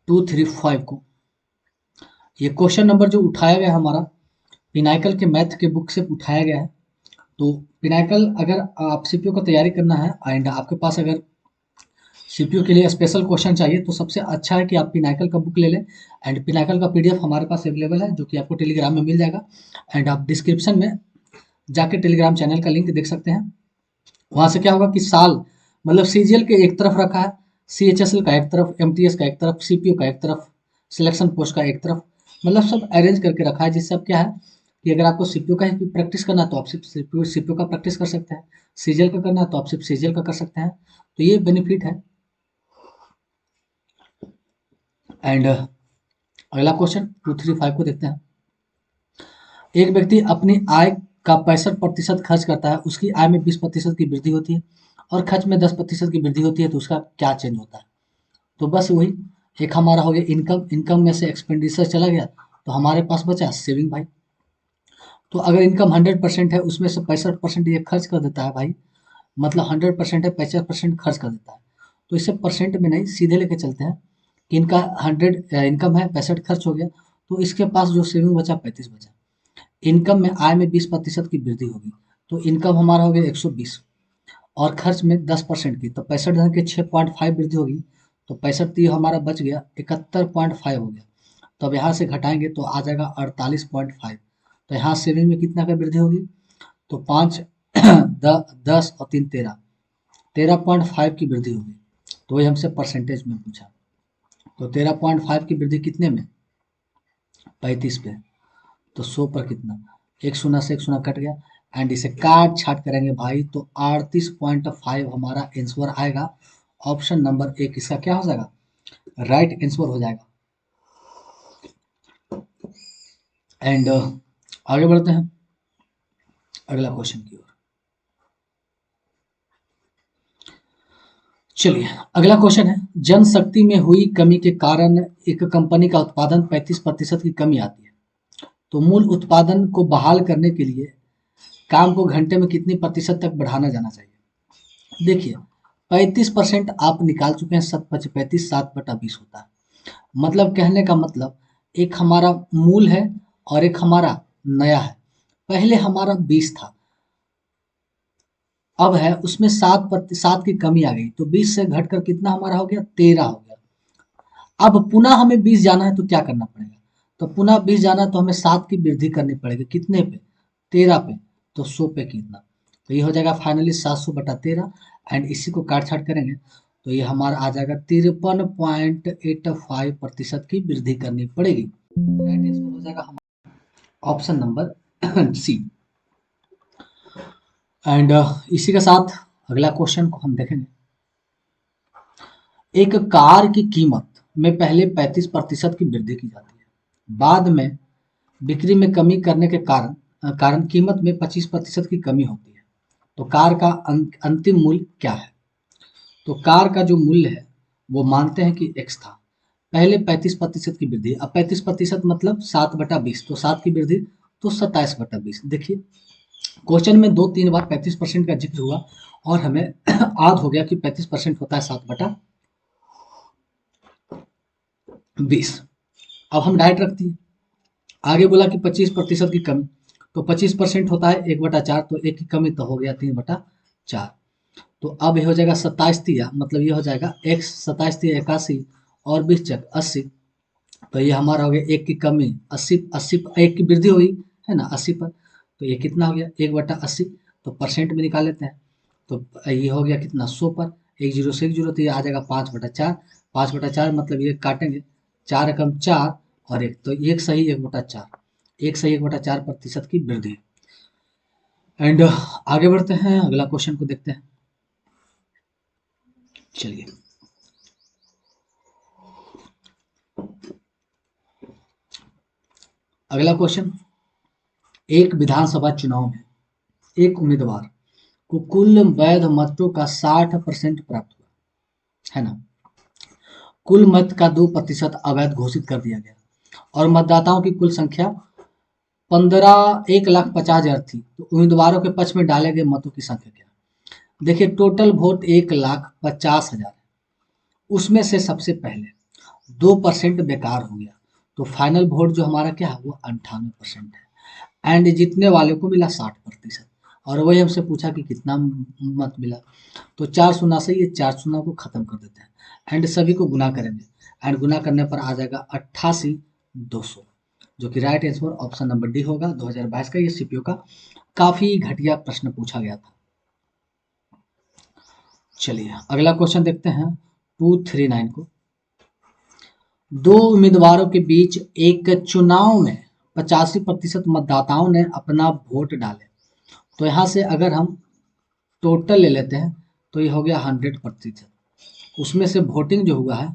235 को। ये क्वेश्चन नंबर जो उठाया गया है हमारा पिनाइकल के मैथ के बुक से उठाया गया है। तो पिनाइकल, अगर आप सीपीयू का तैयारी करना है एंड आपके पास अगर सीपीयू के लिए स्पेशल क्वेश्चन चाहिए, तो सबसे अच्छा है कि आप पिनाइकल का बुक ले लें। एंड पिनाइकल का पीडीएफ हमारे पास अवेलेबल है, जो कि आपको टेलीग्राम में मिल जाएगा। एंड आप डिस्क्रिप्शन में जाके टेलीग्राम चैनल का लिंक देख सकते हैं। वहाँ से क्या होगा कि साल, मतलब सीजीएल के एक तरफ रखा है, सीएचएसएल का एक तरफ, एमटीएस का एक तरफ, सीपीयू का एक तरफ, सिलेक्शन पोस्ट का एक तरफ, मतलब सब अरेंज करके रखा है, जिससे अब क्या है कि अगर आपको सीपीयू का ही प्रैक्टिस करना है तो आप सिर्फ सीपीयू का प्रैक्टिस कर सकते हैं, सीजीएल का करना है तो आप सिर्फ सीजीएल का कर सकते हैं। तो ये बेनिफिट है। एंड अगला क्वेश्चन 235 को देखते हैं। एक व्यक्ति अपनी आय का 65% खर्च करता है, उसकी आय में 20% की वृद्धि होती है और खर्च में 10% की वृद्धि होती है, तो उसका क्या चेंज होता है। तो बस वही, एक हमारा हो गया इनकम, इनकम में से एक्सपेंडिचर चला गया, तो हमारे पास बचा सेविंग भाई। तो अगर इनकम 100% है, उसमें से 65% ये खर्च कर देता है भाई, मतलब 100% है, 65% खर्च कर देता है। तो इसे परसेंट में नहीं, सीधे लेके चलते हैं कि इनका 100 इनकम है, 65 खर्च हो गया, तो इसके पास जो सेविंग बचा 35 बचा। इनकम में, आय में 20% की वृद्धि होगी, तो इनकम हमारा हो गया 120 और खर्च में 10% की, तो 65 के 6.5 वृद्धि होगी, तो 65 तो ये हमारा बच गया, 71.5 हो गया। तो अब यहाँ से घटाएंगे तो आ जाएगा 48.5। तो यहाँ सेविंग में कितना का वृद्धि होगी, तो 5 10 और 3 13, 13.5 की वृद्धि होगी। तो वही हमसे परसेंटेज में पूछा, तो 13.5 की वृद्धि कितने में, 35 पे, तो 100 पर कितना, एक शून्य से एक शून्य कट गया। एंड इसे काट छाट करेंगे भाई, तो 38.5 हमारा आंसर आएगा। ऑप्शन नंबर एक इसका क्या हो जाएगा, राइट आंसर हो जाएगा। एंड आगे बढ़ते हैं अगला क्वेश्चन की ओर। चलिए अगला क्वेश्चन है, जनशक्ति में हुई कमी के कारण एक कंपनी का उत्पादन 35% की कमी आती है, तो मूल उत्पादन को बहाल करने के लिए काम को घंटे में कितनी प्रतिशत तक बढ़ाना जाना चाहिए। देखिए 35% आप निकाल चुके हैं, 7×5 = 7/20 होता है। मतलब कहने का मतलब, एक हमारा मूल है और एक हमारा नया है। पहले हमारा 20 था, अब है उसमें 7 की कमी आ गई, तो 20 से घटकर कितना हमारा हो गया, 13 हो गया। अब पुनः हमें 20 जाना है तो क्या करना पड़ेगा, तो पुनः 20 जाना है तो हमें 7 की वृद्धि करनी पड़ेगी, कितने पे, 13 पे, तो 100 पे कितना, तो ये हो जाएगा फाइनली 700/13। एंड इसी को काट छाट करेंगे तो ये हमारा आ जाएगा 53.85% की वृद्धि करनी पड़ेगी। राइट आंसर हो जाएगा हमारा ऑप्शन नंबर सी। एंड इसी के साथ अगला क्वेश्चन को हम देखेंगे। एक कार की कीमत में पहले 35% की वृद्धि की जाती है, बाद में बिक्री में कमी करने के कारण कीमत में 25% की कमी होती है, तो कार का अंतिम मूल्य क्या है। तो कार का जो मूल्य है वो मानते हैं कि x था, पहले 35% की वृद्धि, अब 35% मतलब 7/20, तो 7 की वृद्धि तो 27/20। देखिए क्वेश्चन में 2-3 बार 35% का जिक्र हुआ और हमें याद हो गया कि 35% होता है 7/20। अब हम डायरेक्ट रखते हैं, आगे बोला कि 25% की कमी, तो 25% होता है 1/4, तो एक की कमी तो हो गया 3/4। तो अब ये हो जाएगा 27 तिया, मतलब ये हो जाएगा x, 27 तिया 81 और 20×80, तो ये हमारा हो गया एक की कमी 80, एक की वृद्धि हुई है ना 80 पर, तो ये कितना हो गया 1/80, तो परसेंट में निकाल लेते हैं, तो ये हो गया कितना 100 पर, एक जीरो से एक जीरो, तो ये आ जाएगा 5/4, 5/4 मतलब ये काटेंगे, 4 एकम 4 और एक, तो एक सही 1/4, एक सही 1/4% की वृद्धि। एंड आगे बढ़ते हैं, अगला क्वेश्चन को देखते हैं। चलिए, अगला क्वेश्चन, एक विधानसभा चुनाव में एक उम्मीदवार को कुल वैध मतों का 60% प्राप्त हुआ, है ना। कुल मत का 2% अवैध घोषित कर दिया गया और मतदाताओं की कुल संख्या 1,50,000 थी, तो उम्मीदवारों के पक्ष में डाले गए मतों की संख्या क्या। देखिए, टोटल वोट 1,50,000 है, उसमें से सबसे पहले 2% बेकार हो गया, तो फाइनल वोट जो हमारा क्या है वो 98% है। एंड जीतने वाले को मिला 60%, और वही हमसे पूछा कि कितना मत मिला, तो 4 शून्य से ये 4 शून्य को खत्म कर देते हैं एंड सभी को गुना करेंगे, एंड गुना करने पर आ जाएगा 88,200, जो कि right answer option number D होगा। 2022 का ये सीपीओ का काफी घटिया प्रश्न पूछा गया था। चलिए, अगला क्वेश्चन देखते हैं 239 को। दो उम्मीदवारों के बीच एक चुनाव में 85% मतदाताओं ने अपना वोट डाले, तो यहाँ से अगर हम टोटल ले लेते हैं तो ये हो गया 100%। उसमें से वोटिंग हुआ है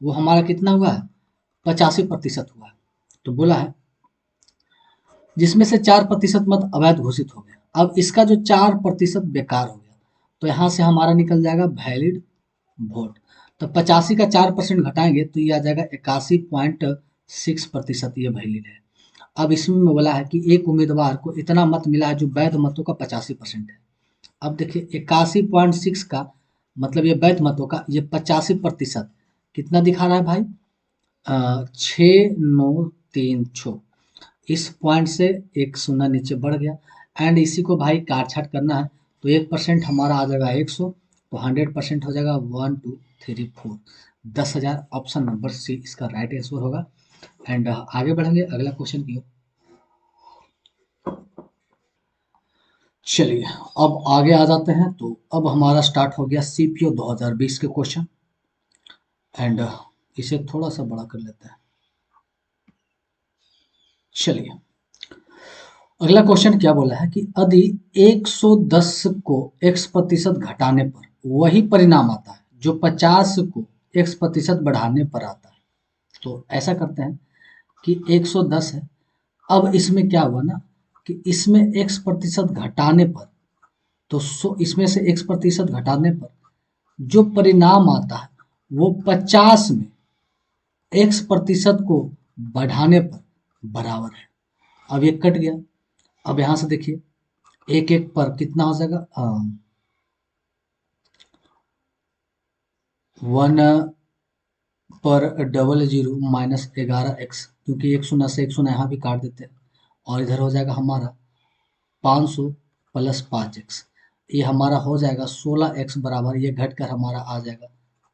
वो हमारा कितना हुआ है, 85% हुआ है। तो बोला है जिसमें से 4% मत अवैध घोषित हो गया। अब इसका जो 4% बेकार हो गया, तो यहाँ से हमारा निकल जाएगा वैलिड वोट। तो 85 का 4% घटाएंगे तो ये आ जाएगा 81.6% ये वैलिड है। अब इसमें बोला है कि एक उम्मीदवार को इतना मत मिला है जो वैध मतों का 85% है। अब देखिए 81.6 का मतलब ये वैध मतों का ये 85% कितना दिखा रहा है भाई, 6,936। इस पॉइंट से एक शून्य नीचे बढ़ गया, एंड इसी को भाई काट छाट करना है, तो 1% हमारा आ जाएगा 100, तो 100% हो जाएगा 1 2 3 4, 10,000। ऑप्शन नंबर सी इसका राइट आंसर होगा। एंड आगे बढ़ेंगे अगला क्वेश्चन की ओर। चलिए, अब आगे आ जाते हैं, तो अब हमारा स्टार्ट हो गया सीपीओ 2020 के क्वेश्चन। एंड इसे थोड़ा सा बड़ा कर लेते हैं। चलिए, अगला क्वेश्चन क्या बोला है कि यदि 110 को x% घटाने पर वही परिणाम आता है जो 50 को x% बढ़ाने पर आता है। तो ऐसा करते हैं कि 110 है, अब इसमें क्या हुआ ना कि इसमें x% घटाने पर, तो इसमें से x% घटाने पर जो परिणाम आता है वो 50 में x% को बढ़ाने पर बराबर है। अब ये कट गया, अब यहां से देखिए एक एक पर कितना हो जाएगा, 1 पर -0 -11x, क्योंकि एक शून्य से एक शून्य यहाँ भी काट देते हैं, और इधर हो जाएगा हमारा 500 + 5x, ये हमारा हो जाएगा 16x बराबर, ये घट कर हमारा आ जाएगा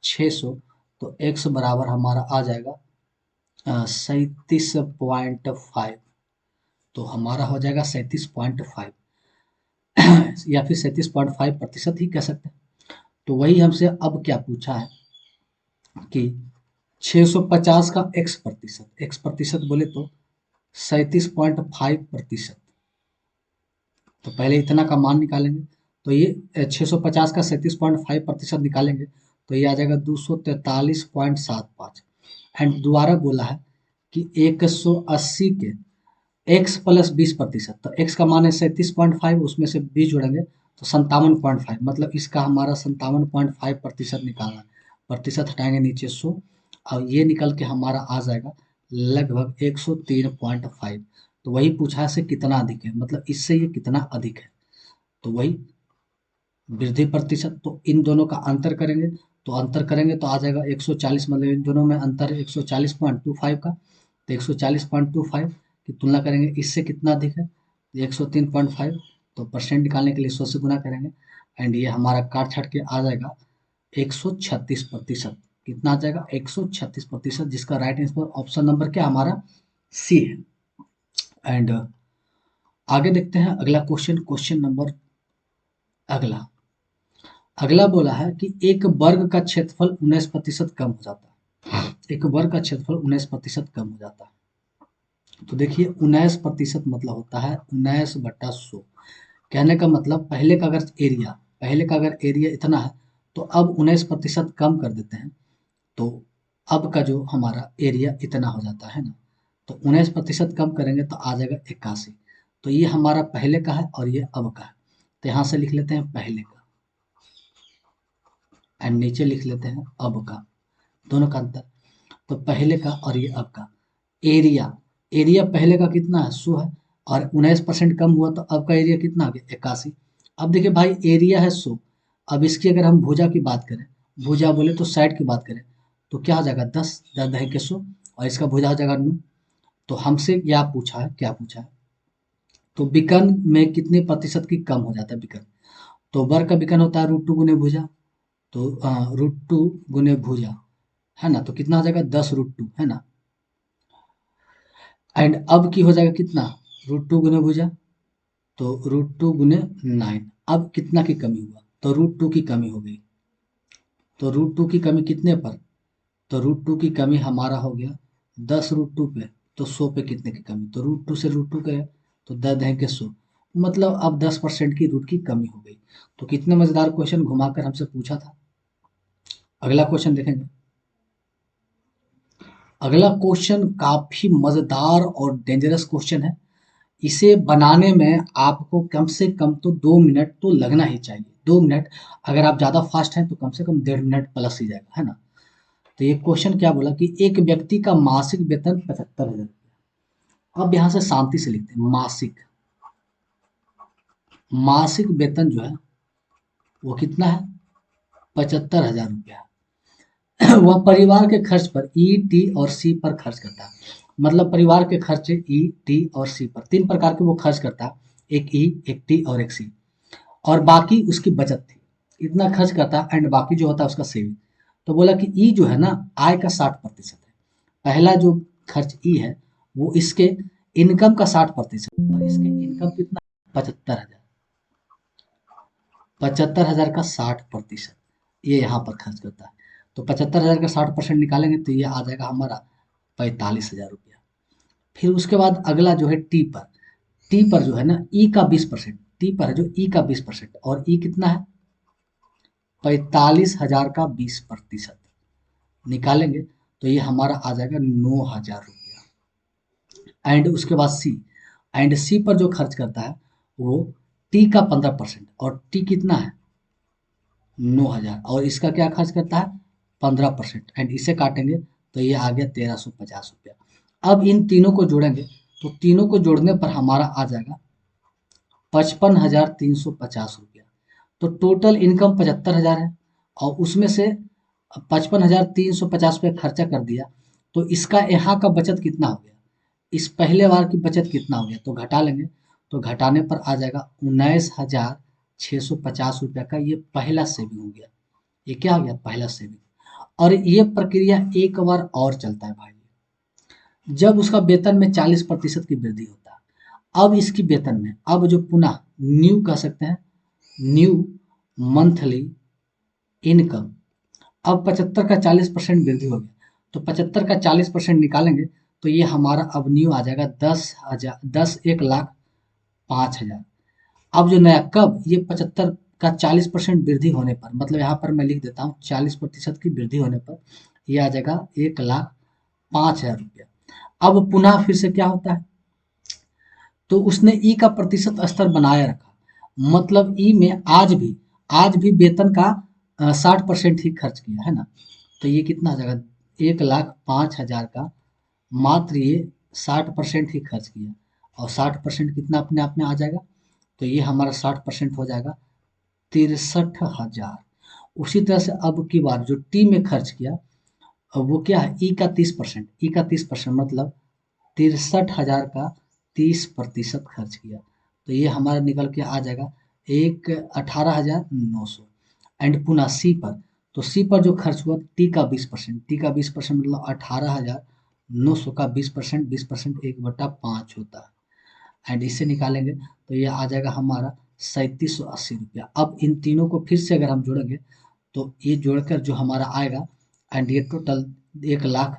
600, तो x बराबर हमारा आ जाएगा 37.5, तो हमारा हो जाएगा 37.5 या फिर 37.5% ही कह सकते हैं। तो वही हमसे अब क्या पूछा है कि 650 का x% बोले तो 37.5%। तो पहले इतना का मान निकालेंगे, तो ये 650 का 37.5% निकालेंगे तो ये आ जाएगा 243.75। एंड दोबारा बोला है कि 180 के x + 20%, तो x का मान है 37.5, उसमें से 20 जोड़ेंगे तो 57.5, मतलब इसका हमारा 57.5% निकालना है। प्रतिशत हटाएंगे नीचे 100, और ये निकल के हमारा आ जाएगा लगभग 103.5। तो वही पूछा है से कितना अधिक है, मतलब इससे ये कितना अधिक है, तो वही वृद्धि प्रतिशत। तो इन दोनों का अंतर करेंगे तो आ जाएगा 140, मतलब इन दोनों में अंतर है 140.25 का, तो 140.25 की तुलना करेंगे इससे कितना अधिक है, 103.5, तो परसेंट निकालने के लिए 100 से गुना करेंगे, एंड ये हमारा काट छाट के आ जाएगा 136%। कितना आ जाएगा 136%, जिसका राइट आंसर ऑप्शन नंबर क्या हमारा सी है। एंड आगे देखते हैं अगला क्वेश्चन नंबर अगला अगला बोला है कि एक वर्ग का क्षेत्रफल 19% कम हो जाता है। एक वर्ग का क्षेत्रफल 19% कम हो जाता है। तो देखिए 19% मतलब होता है 19/100। कहने का मतलब पहले का अगर एरिया इतना है तो अब 19% कम कर देते हैं तो अब का जो हमारा एरिया इतना हो जाता है ना। तो 19% कम करेंगे तो आ जाएगा 81। तो ये हमारा पहले का है और ये अब का है। तो यहाँ से लिख लेते हैं पहले का एंड नीचे लिख लेते हैं अब का, दोनों का अंतर। तो पहले का और ये अब का एरिया, एरिया पहले का कितना है 100 है और 19% कम हुआ तो अब का एरिया कितना आ गया 81। अब देखिए भाई एरिया है 100, अब इसकी अगर हम भुजा की बात करें, भुजा बोले तो साइड की बात करें तो क्या हो जाएगा 10, 10 दही के 100 और इसका भुजा हो जाएगा 9। तो हमसे क्या पूछा है, क्या पूछा है, तो विकर्ण में कितने प्रतिशत की कम हो जाता है विकर्ण। तो वर्ग का विकर्ण होता है √2 गुने भुजा, तो √2 गुने भुजा है ना, तो कितना हो जाएगा 10√2 है ना। एंड अब की हो जाएगा कितना √2 गुने भुजा, तो √2 गुने 9। अब कितना की कमी हुआ, तो √2 की कमी हो गई। तो √2 की कमी कितने पर, तो √2 की कमी हमारा हो गया 10√2 पे, तो 100 पे कितने की कमी, तो √2 से √2 गए तो 10 है के 100, मतलब अब 10% की रूट की कमी हो गई। तो कितने मजेदार क्वेश्चन घुमाकर हमसे पूछा था। अगला क्वेश्चन देखेंगे। अगला क्वेश्चन काफी मजेदार और डेंजरस क्वेश्चन है। इसे बनाने में आपको कम से कम तो 2 मिनट तो लगना ही चाहिए, 2 मिनट। अगर आप ज़्यादा फास्ट हैं तो कम से कम 1.5 मिनट प्लस ही जाएगा, है ना। तो ये क्वेश्चन क्या बोला कि एक व्यक्ति का मासिक वेतन 75,000। अब यहाँ से शांति से लिखते हैं मासिक, मासिक वेतन जो है वो कितना है 75,000 रुपया। वह परिवार के खर्च पर ई टी और सी पर खर्च करता है। मतलब परिवार के खर्चे ई टी और सी पर, तीन प्रकार के वो खर्च करता है, एक ई एक टी और एक सी। और बाकी उसकी बचत थी, इतना खर्च करता है एंड बाकी जो होता है उसका सेविंग। तो बोला कि ई जो है ना आय का 60% है। पहला जो खर्च ई है वो इसके इनकम का 60% और इसके इनकम कितना 75,000, 75,000 का 60% ये यहाँ पर खर्च करता है। तो 75,000 का 60% निकालेंगे तो ये आ जाएगा हमारा 45,000 रुपया। फिर उसके बाद अगला जो है टी पर जो है ना ई का 20%, टी पर है जो ई का 20% और ई कितना है 45,000 का 20% निकालेंगे तो ये हमारा आ जाएगा 9,000 रुपया। एंड उसके बाद सी, एंड सी पर जो खर्च करता है वो टी का 15% और टी कितना है 9,000 और इसका क्या खर्च करता है 15% एंड इसे काटेंगे तो ये आ गया 1,350 रुपया। अब इन तीनों को जोड़ेंगे तो तीनों को जोड़ने पर हमारा आ जाएगा 55,350 रुपया। तो टोटल इनकम 75,000 है और उसमें से 55,350 रुपये खर्चा कर दिया। तो इसका यहाँ का बचत कितना हो गया, इस पहले बार की बचत कितना हो गया, तो घटा लेंगे तो घटाने पर आ जाएगा 19,650 रुपया का ये पहला सेविंग हो गया। ये क्या हो गया पहला सेविंग। और ये प्रक्रिया एक बार और चलता है भाई, जब उसका वेतन में 40% की वृद्धि होता है। अब इसकी वेतन में अब जो पुनः न्यू कह सकते हैं, न्यू मंथली इनकम, अब 75 का 40% वृद्धि हो गया तो 75 का 40% निकालेंगे तो ये हमारा अब न्यू आ जाएगा 10,000, 1,05,000। अब जो नया कब ये 75 का 40% वृद्धि होने पर, मतलब यहाँ पर मैं लिख देता हूँ 40% की वृद्धि होने पर ये आ जाएगा 1,05,000 रुपया। अब पुनः फिर से क्या होता है, तो उसने ई का प्रतिशत स्तर बनाए रखा, मतलब ई में आज भी वेतन का 60% ही खर्च किया है ना। तो ये कितना आ जाएगा 1,05,000 का मात्र ये 60% ही खर्च किया और 60% कितना अपने आप में आ जाएगा, तो ये हमारा 60% हो जाएगा 63,000। उसी तरह से अब की बार जो टी में खर्च किया अब वो क्या है ई का 30%, ई का 30% मतलब 63,000 का 30% खर्च किया तो ये हमारा निकल के आ जाएगा 18,900। एंड पुनः सी पर, तो सी पर जो खर्च हुआ टी का 20%, टी का 20% मतलब 18,900 का 20%, 20% 1/5 होता है एंड इससे निकालेंगे तो ये आ जाएगा हमारा 3,780 रुपया। अब इन तीनों को फिर से अगर हम जोड़ेंगे तो ये जोड़कर जो हमारा आएगा एंड ये टोटल 1,00,000,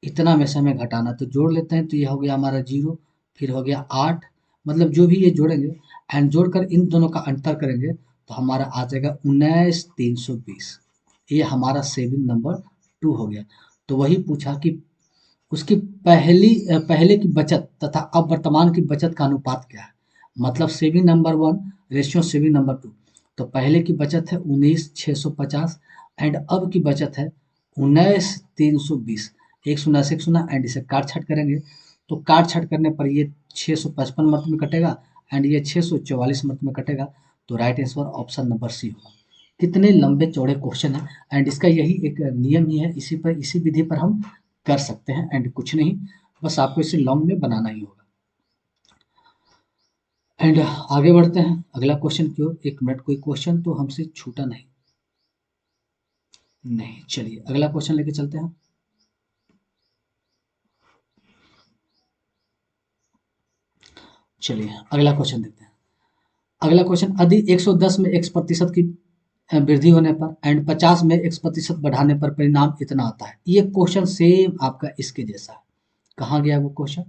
इतना में से हमें घटाना, तो जोड़ लेते हैं, तो ये हो गया हमारा 0, फिर हो गया 8, मतलब जो भी ये जोड़ेंगे एंड जोड़कर इन दोनों का अंतर करेंगे तो हमारा आ जाएगा 19,320। ये हमारा सेविंग नंबर 2 हो गया। तो वही पूछा कि उसकी पहले की बचत तथा अब वर्तमान की बचत का अनुपात क्या है, मतलब saving number 1 ratio saving number 2। तो पहले की बचत है 19,650 एंड अब की बचत है 19,320। एक शून्य से एक शून्य एंड इसे काट छाट करेंगे, तो काट छाट करने पर ये 655 मर्द में कटेगा एंड ये 644 मर्द में कटेगा। तो right answer option number C होगा। कितने लंबे चौड़े क्वेश्चन है एंड इसका यही एक नियम ही है, इसी विधि पर हम कर सकते हैं एंड कुछ नहीं, बस आपको इसे लॉन्ग में बनाना ही होगा। एंड आगे बढ़ते हैं अगला क्वेश्चन की ओर। 1 मिनट, कोई क्वेश्चन तो हमसे छूटा नहीं? नहीं, चलिए अगला क्वेश्चन लेके चलते हैं। चलिए अगला क्वेश्चन देखते हैं। अगला क्वेश्चन, यदि 110 में x% की वृद्धि होने पर एंड 50 में x% बढ़ाने पर परिणाम इतना आता है। ये क्वेश्चन सेम आपका इसके जैसा है। कहाँ गया वो क्वेश्चन?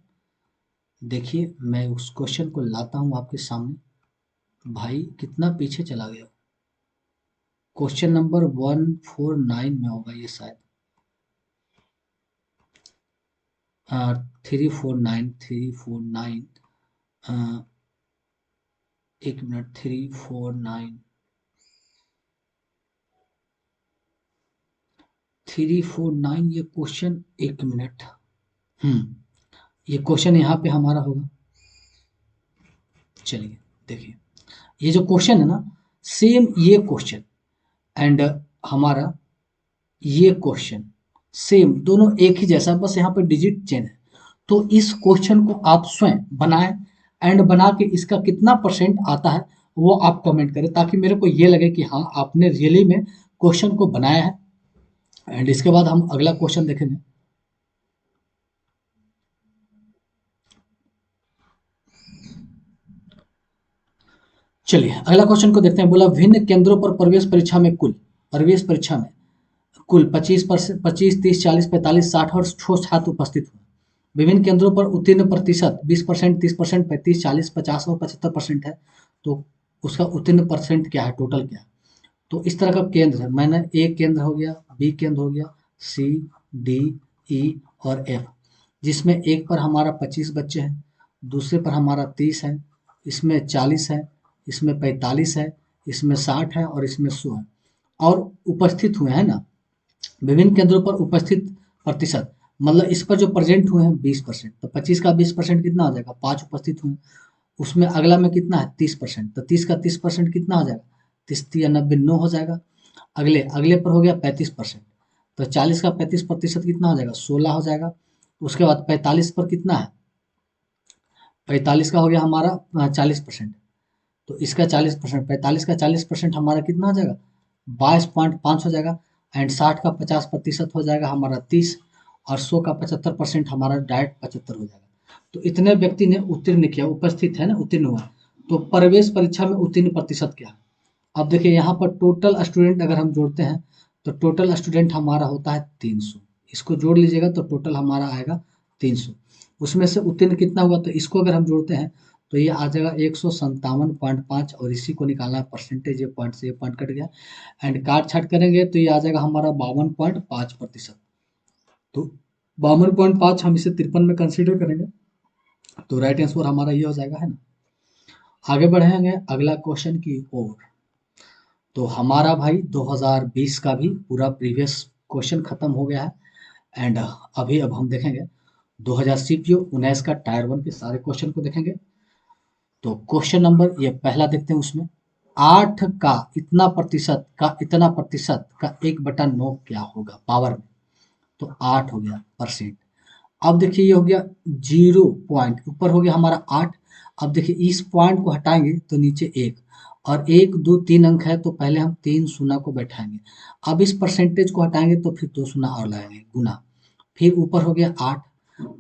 देखिए मैं उस क्वेश्चन को लाता हूँ आपके सामने। भाई कितना पीछे चला गया। क्वेश्चन नंबर 149 में होगा ये शायद। 349 1 मिनट, 349 ये क्वेश्चन, 1 मिनट। ये क्वेश्चन यहाँ पे हमारा होगा। चलिए देखिए, ये जो क्वेश्चन है ना, सेम ये क्वेश्चन एंड हमारा ये क्वेश्चन सेम, दोनों एक ही जैसा, बस यहाँ पे डिजिट चेंज है। तो इस क्वेश्चन को आप स्वयं बनाएं एंड बना के इसका कितना परसेंट आता है वो आप कमेंट करें, ताकि मेरे को ये लगे कि हाँ आपने रियली में क्वेश्चन को बनाया है। एंड इसके बाद हम अगला क्वेश्चन देखेंगे। चलिए अगला क्वेश्चन को देखते हैं। बोला भिन्न केंद्रों पर प्रवेश परीक्षा में कुल 25%, 25, 30, 40, 45, 60 और 100 छात्र उपस्थित हुए। विभिन्न केंद्रों पर उत्तीर्ण प्रतिशत 20%, 30%, 35, 40, 50 और 75% है। तो उसका उत्तीर्ण परसेंट क्या है, टोटल क्या है? तो इस तरह का केंद्र है। मैंने ए केंद्र हो गया, बी केंद्र हो गया, सी, डी, ई और एफ, जिसमें एक पर हमारा 25 बच्चे हैं, दूसरे पर हमारा 30 है, इसमें 40 है, इसमें 45 है, इसमें 60 है और इसमें 100 है। और उपस्थित हुए हैं ना, विभिन्न केंद्रों पर उपस्थित प्रतिशत, मतलब इस पर जो प्रेजेंट हुए हैं 20%, तो 25 का 20% कितना हो जाएगा, 5 उपस्थित हुए। उसमें अगला में कितना है 30%, तो 30 का 30% कितना हो जाएगा, 30 या 90, 9 हो जाएगा। अगले अगले पर हो गया 35%, तो 40 का 35% कितना हो जाएगा, 16 हो जाएगा। उसके बाद 45 पर कितना है, 45 का हो गया हमारा 40%, तो इसका 40%, 45 का 40% हमारा कितना हो जाएगा, 22.5 हो जाएगा। एंड 60 का 50% हो जाएगा हमारा 30, और 100 का 75% हमारा डायरेक्ट 75 हो जाएगा। तो इतने व्यक्ति ने उत्तीर्ण किया, उपस्थित है ना, उत्तीर्ण हुआ। तो प्रवेश परीक्षा में उत्तीर्ण प्रतिशत क्या है? अब देखिए यहाँ पर टोटल स्टूडेंट अगर हम जोड़ते हैं तो टोटल स्टूडेंट हमारा होता है 300। इसको जोड़ लीजिएगा तो टोटल हमारा आएगा 300। उसमें से उत्तीर्ण कितना हुआ, तो इसको अगर हम जोड़ते हैं तो ये आ जाएगा 157.5, और इसी को निकालना है परसेंटेज, ये पॉइंट से ये पॉइंट कट गया एंड काट छाट करेंगे तो ये आ जाएगा हमारा 52.5%। तो 52.5 हम इसे 53 में कंसिडर करेंगे, तो राइट आंसर हमारा ये हो जाएगा, है ना। आगे बढ़ेंगे अगला क्वेश्चन की ओर। तो हमारा भाई 2020 का भी पूरा प्रीवियस क्वेश्चन खत्म हो गया है एंड अभी अब हम देखेंगे 2000 सीपीओ 19 का टायर 1 के सारे क्वेश्चन को देखेंगे। तो क्वेश्चन नंबर ये पहला देखते हैं। उसमें 8 का इतना प्रतिशत का 1/9 क्या होगा पावर में, तो 8 हो गया परसेंट। अब देखिए ये हो गया 0 पॉइंट, ऊपर हो गया हमारा 8। अब देखिए इस पॉइंट को हटाएंगे तो नीचे 1, और 1, 2, 3 अंक है, तो पहले हम 3 शून्य को बैठाएंगे। अब इस परसेंटेज को हटाएंगे तो फिर 2 शून्य और लगाएंगे गुना, फिर ऊपर हो गया 8।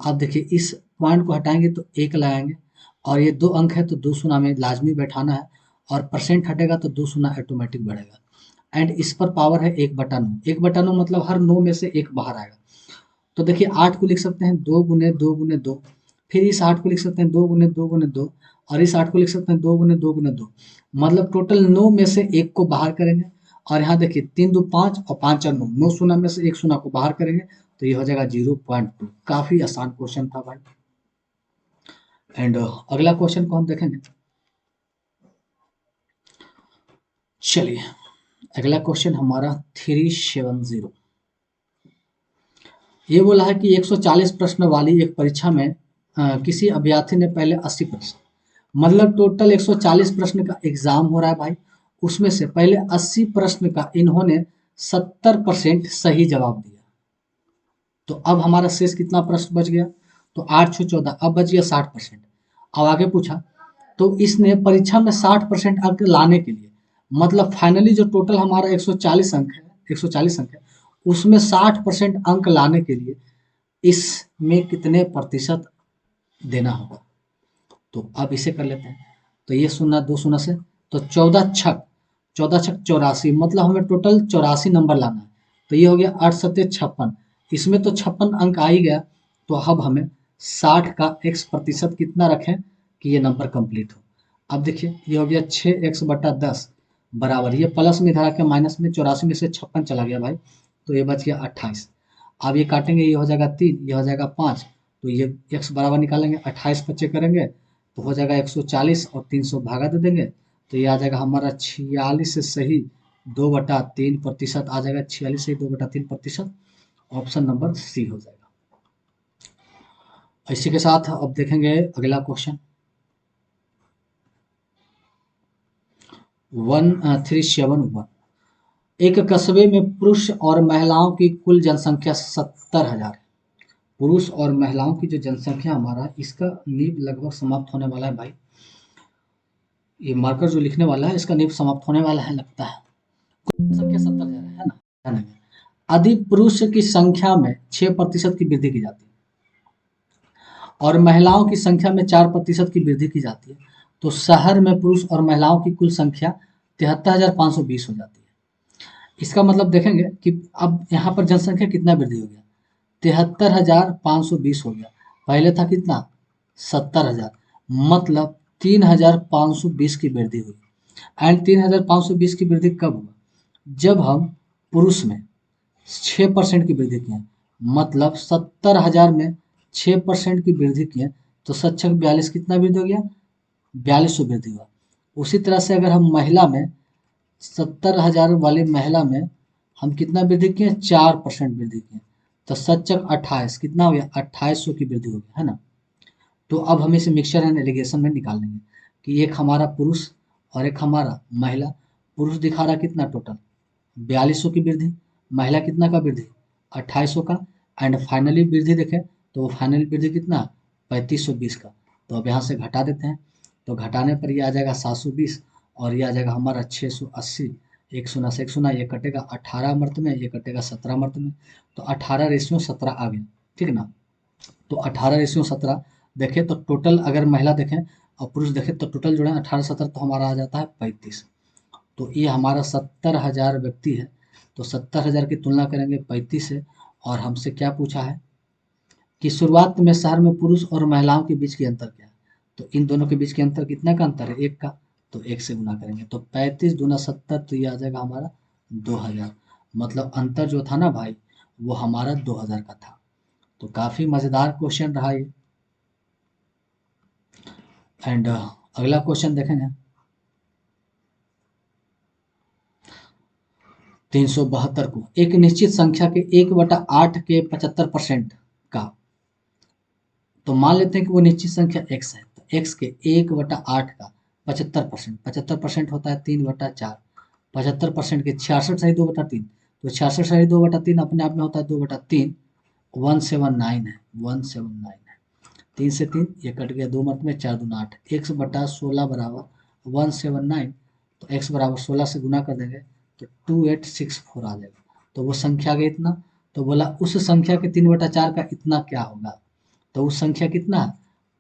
अब देखिए इस पॉइंट को हटाएंगे तो 1 लगाएंगे, और ये 2 अंक है तो 2 शून्य में लाजमी बैठाना है, और परसेंट हटेगा तो 2 शून्य ऑटोमेटिक बढ़ेगा। एंड इस पर पावर है 1/9। 1/9 मतलब हर 9 में से एक बाहर आएगा। तो देखिए 8 को लिख सकते हैं 2 गुने 2 गुने 2, फिर इस 8 को लिख सकते हैं 2 गुने 2 गुने 2, और इस 8 को लिख सकते हैं 2 गुने 2 गुने 2। मतलब टोटल 9 में से एक को बाहर करेंगे। और यहाँ देखिए 3 2 5 और 5 4 9, 9 शून्य में से एक शून्य को बाहर करेंगे तो ये हो जाएगा 0.2। काफी आसान क्वेश्चन था भाई। एंड अगला क्वेश्चन को हम देखेंगे। चलिए अगला क्वेश्चन हमारा 370। ये बोला है कि 140 प्रश्न वाली एक परीक्षा में किसी अभ्यर्थी ने पहले 80 प्रश्न, मतलब टोटल 140 प्रश्न का एग्जाम हो रहा है भाई, उसमें से पहले 80 प्रश्न का इन्होंने 70% सही जवाब दिया। तो अब हमारा शेष कितना प्रश्न बच गया? तो 8 6 14, अब बच गया 60%। अब आगे पूछा तो इसने परीक्षा में 60% अंक लाने के लिए, मतलब फाइनली जो टोटल हमारा 140 अंक है, 140 अंक है, उसमें 60% अंक लाने के लिए इसमें कितने प्रतिशत देना होगा? तो अब इसे कर लेते हैं। तो ये शून्य 2 शून्य से, तो 14 छक 84, मतलब हमें टोटल 84 नंबर लाना है। तो ये हो गया 8 सत्ते 56, इसमें तो 56 अंक आ ही गया। तो अब हमें 60 का x% कितना रखें कि ये नंबर कंप्लीट हो। अब देखिए ये हो गया 6x/10 बराबर, ये प्लस में इधर आके माइनस में 84 में से 56 चला गया भाई, तो ये बच गया 28। अब ये काटेंगे, ये हो जाएगा 3, ये हो जाएगा 5, तो ये x बराबर निकालेंगे, 28 बच्चे करेंगे तो हो जाएगा 140 और 300 भागा दे देंगे, तो ये आ जाएगा हमारा 46 से सही 2/3% आ जाएगा। 46 से 2/3%, ऑप्शन नंबर सी हो जाएगा। इसी के साथ अब देखेंगे अगला क्वेश्चन 1371। एक कस्बे में पुरुष और महिलाओं की कुल जनसंख्या 70,000 है। पुरुष और महिलाओं की जो जनसंख्या हमारा, इसका नीब लगभग समाप्त होने वाला है भाई। ये मार्कर जो लिखने वाला है इसका नीब समाप्त होने वाला है लगता है। संख्या 70,000 है ना, ध्यान रखें। यदि पुरुष की संख्या में 6% की वृद्धि की जाती है और महिलाओं की संख्या में 4% की वृद्धि की जाती है, तो शहर में पुरुष और महिलाओं की कुल संख्या 73,520 हो जाती है। इसका मतलब देखेंगे कि अब यहाँ पर जनसंख्या कितना वृद्धि हो गया, 73,520 हो गया। पहले था कितना, 70,000, मतलब 3,520 की वृद्धि हुई। एंड 3,520 की वृद्धि कब हुआ? जब हम पुरुष में 6% की वृद्धि किए, मतलब 70,000 में 6% की वृद्धि किए, तो 7×6 = 42, कितना वृद्धि हो गया, 4200 वृद्धि हुआ। उसी तरह से अगर हम महिला में 70,000 वाली महिला में हम कितना वृद्धि किए, 4% वृद्धि किए, तो 7×6 = 28, कितना हो गया, 2800 की वृद्धि हो गया, है ना। तो अब हम इसे मिक्सचर एंड एलिगेशन में निकाल लेंगे कि एक हमारा पुरुष और एक हमारा महिला। पुरुष दिखा रहा कितना टोटल 4200 की वृद्धि, महिला कितना का वृद्धि, 2800 का, एंड फाइनली वृद्धि देखें तो फाइनल वृद्धि कितना, 3520 का। तो अब यहाँ से घटा देते हैं, तो घटाने पर ये आ जाएगा 720 और ये आ जाएगा हमारा 680। एक शून्य से एक शून्य, ये कटेगा 18 मर्त में, ये कटेगा 17 मर्त में, तो 18:17 आ गया, ठीक ना। तो 18:17 देखें तो टोटल अगर महिला देखें और पुरुष देखें तो टोटल जोड़ें 18 17, तो हमारा आ जाता है 35। तो ये हमारा 70,000 व्यक्ति है, तो 70,000 की तुलना करेंगे 35 से। और हमसे क्या पूछा है कि शुरुआत में शहर में पुरुष और महिलाओं के बीच की अंतर क्या है, तो इन दोनों के बीच के अंतर कितना का अंतर है, 1 का, तो 1 से गुना करेंगे, तो 35 दूना 70, तो ये आ जाएगा हमारा 2000। मतलब अंतर जो था ना भाई वो हमारा 2000 का था। तो काफ़ी मज़ेदार क्वेश्चन रहा ये। एंड अगला क्वेश्चन देखेंगे 372 को, एक निश्चित संख्या के 1/8 के 75% का, तो मान लेते हैं कि वो निश्चित संख्या x है, तो x के 1/8 का 75%, 75% होता है 3/4, 75% के 66 सही 2/3, तो 66 सही 2/3 अपने आप में होता है 2/3, 179 है, 179 है। 3 से 3 ये कट गया, 2 मत में 4 दूना 8, x/16 बराबर 179, तो x बराबर 16 से गुना कर देंगे तो 2864 आ जाएगा। तो वो संख्या गई इतना, तो बोला उस संख्या के 3/4 का इतना क्या होगा, तो उस संख्या कितना है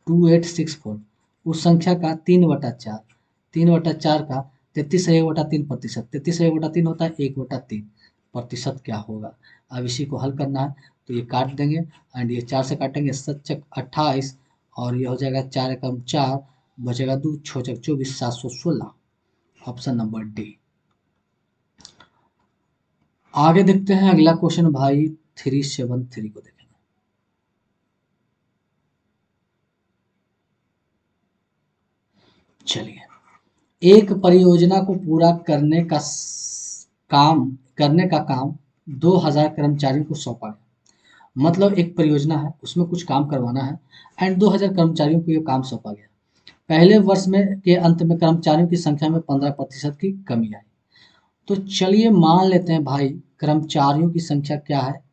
2864, उस संख्या का 3/4, 3/4 का 33/3%, 33/3 होता है 1/3 प्रतिशत क्या होगा। अब इसी को हल करना है, तो ये काट देंगे एंड ये 4 से काटेंगे, 7 28 और ये हो जाएगा 4 एकम 4, बचेगा 2, 6 24, 716। Option number D. आगे देखते हैं अगला क्वेश्चन भाई 373 को देखेंगे। चलिए, एक परियोजना को पूरा करने का काम 2000 कर्मचारियों को सौंपा गया। मतलब एक परियोजना है, उसमें कुछ काम करवाना है एंड 2000 कर्मचारियों को ये काम सौंपा गया। पहले वर्ष में के अंत में कर्मचारियों की संख्या में 15% की कमी आई। तो चलिए मान लेते हैं भाई कर्मचारियों की संख्या क्या है,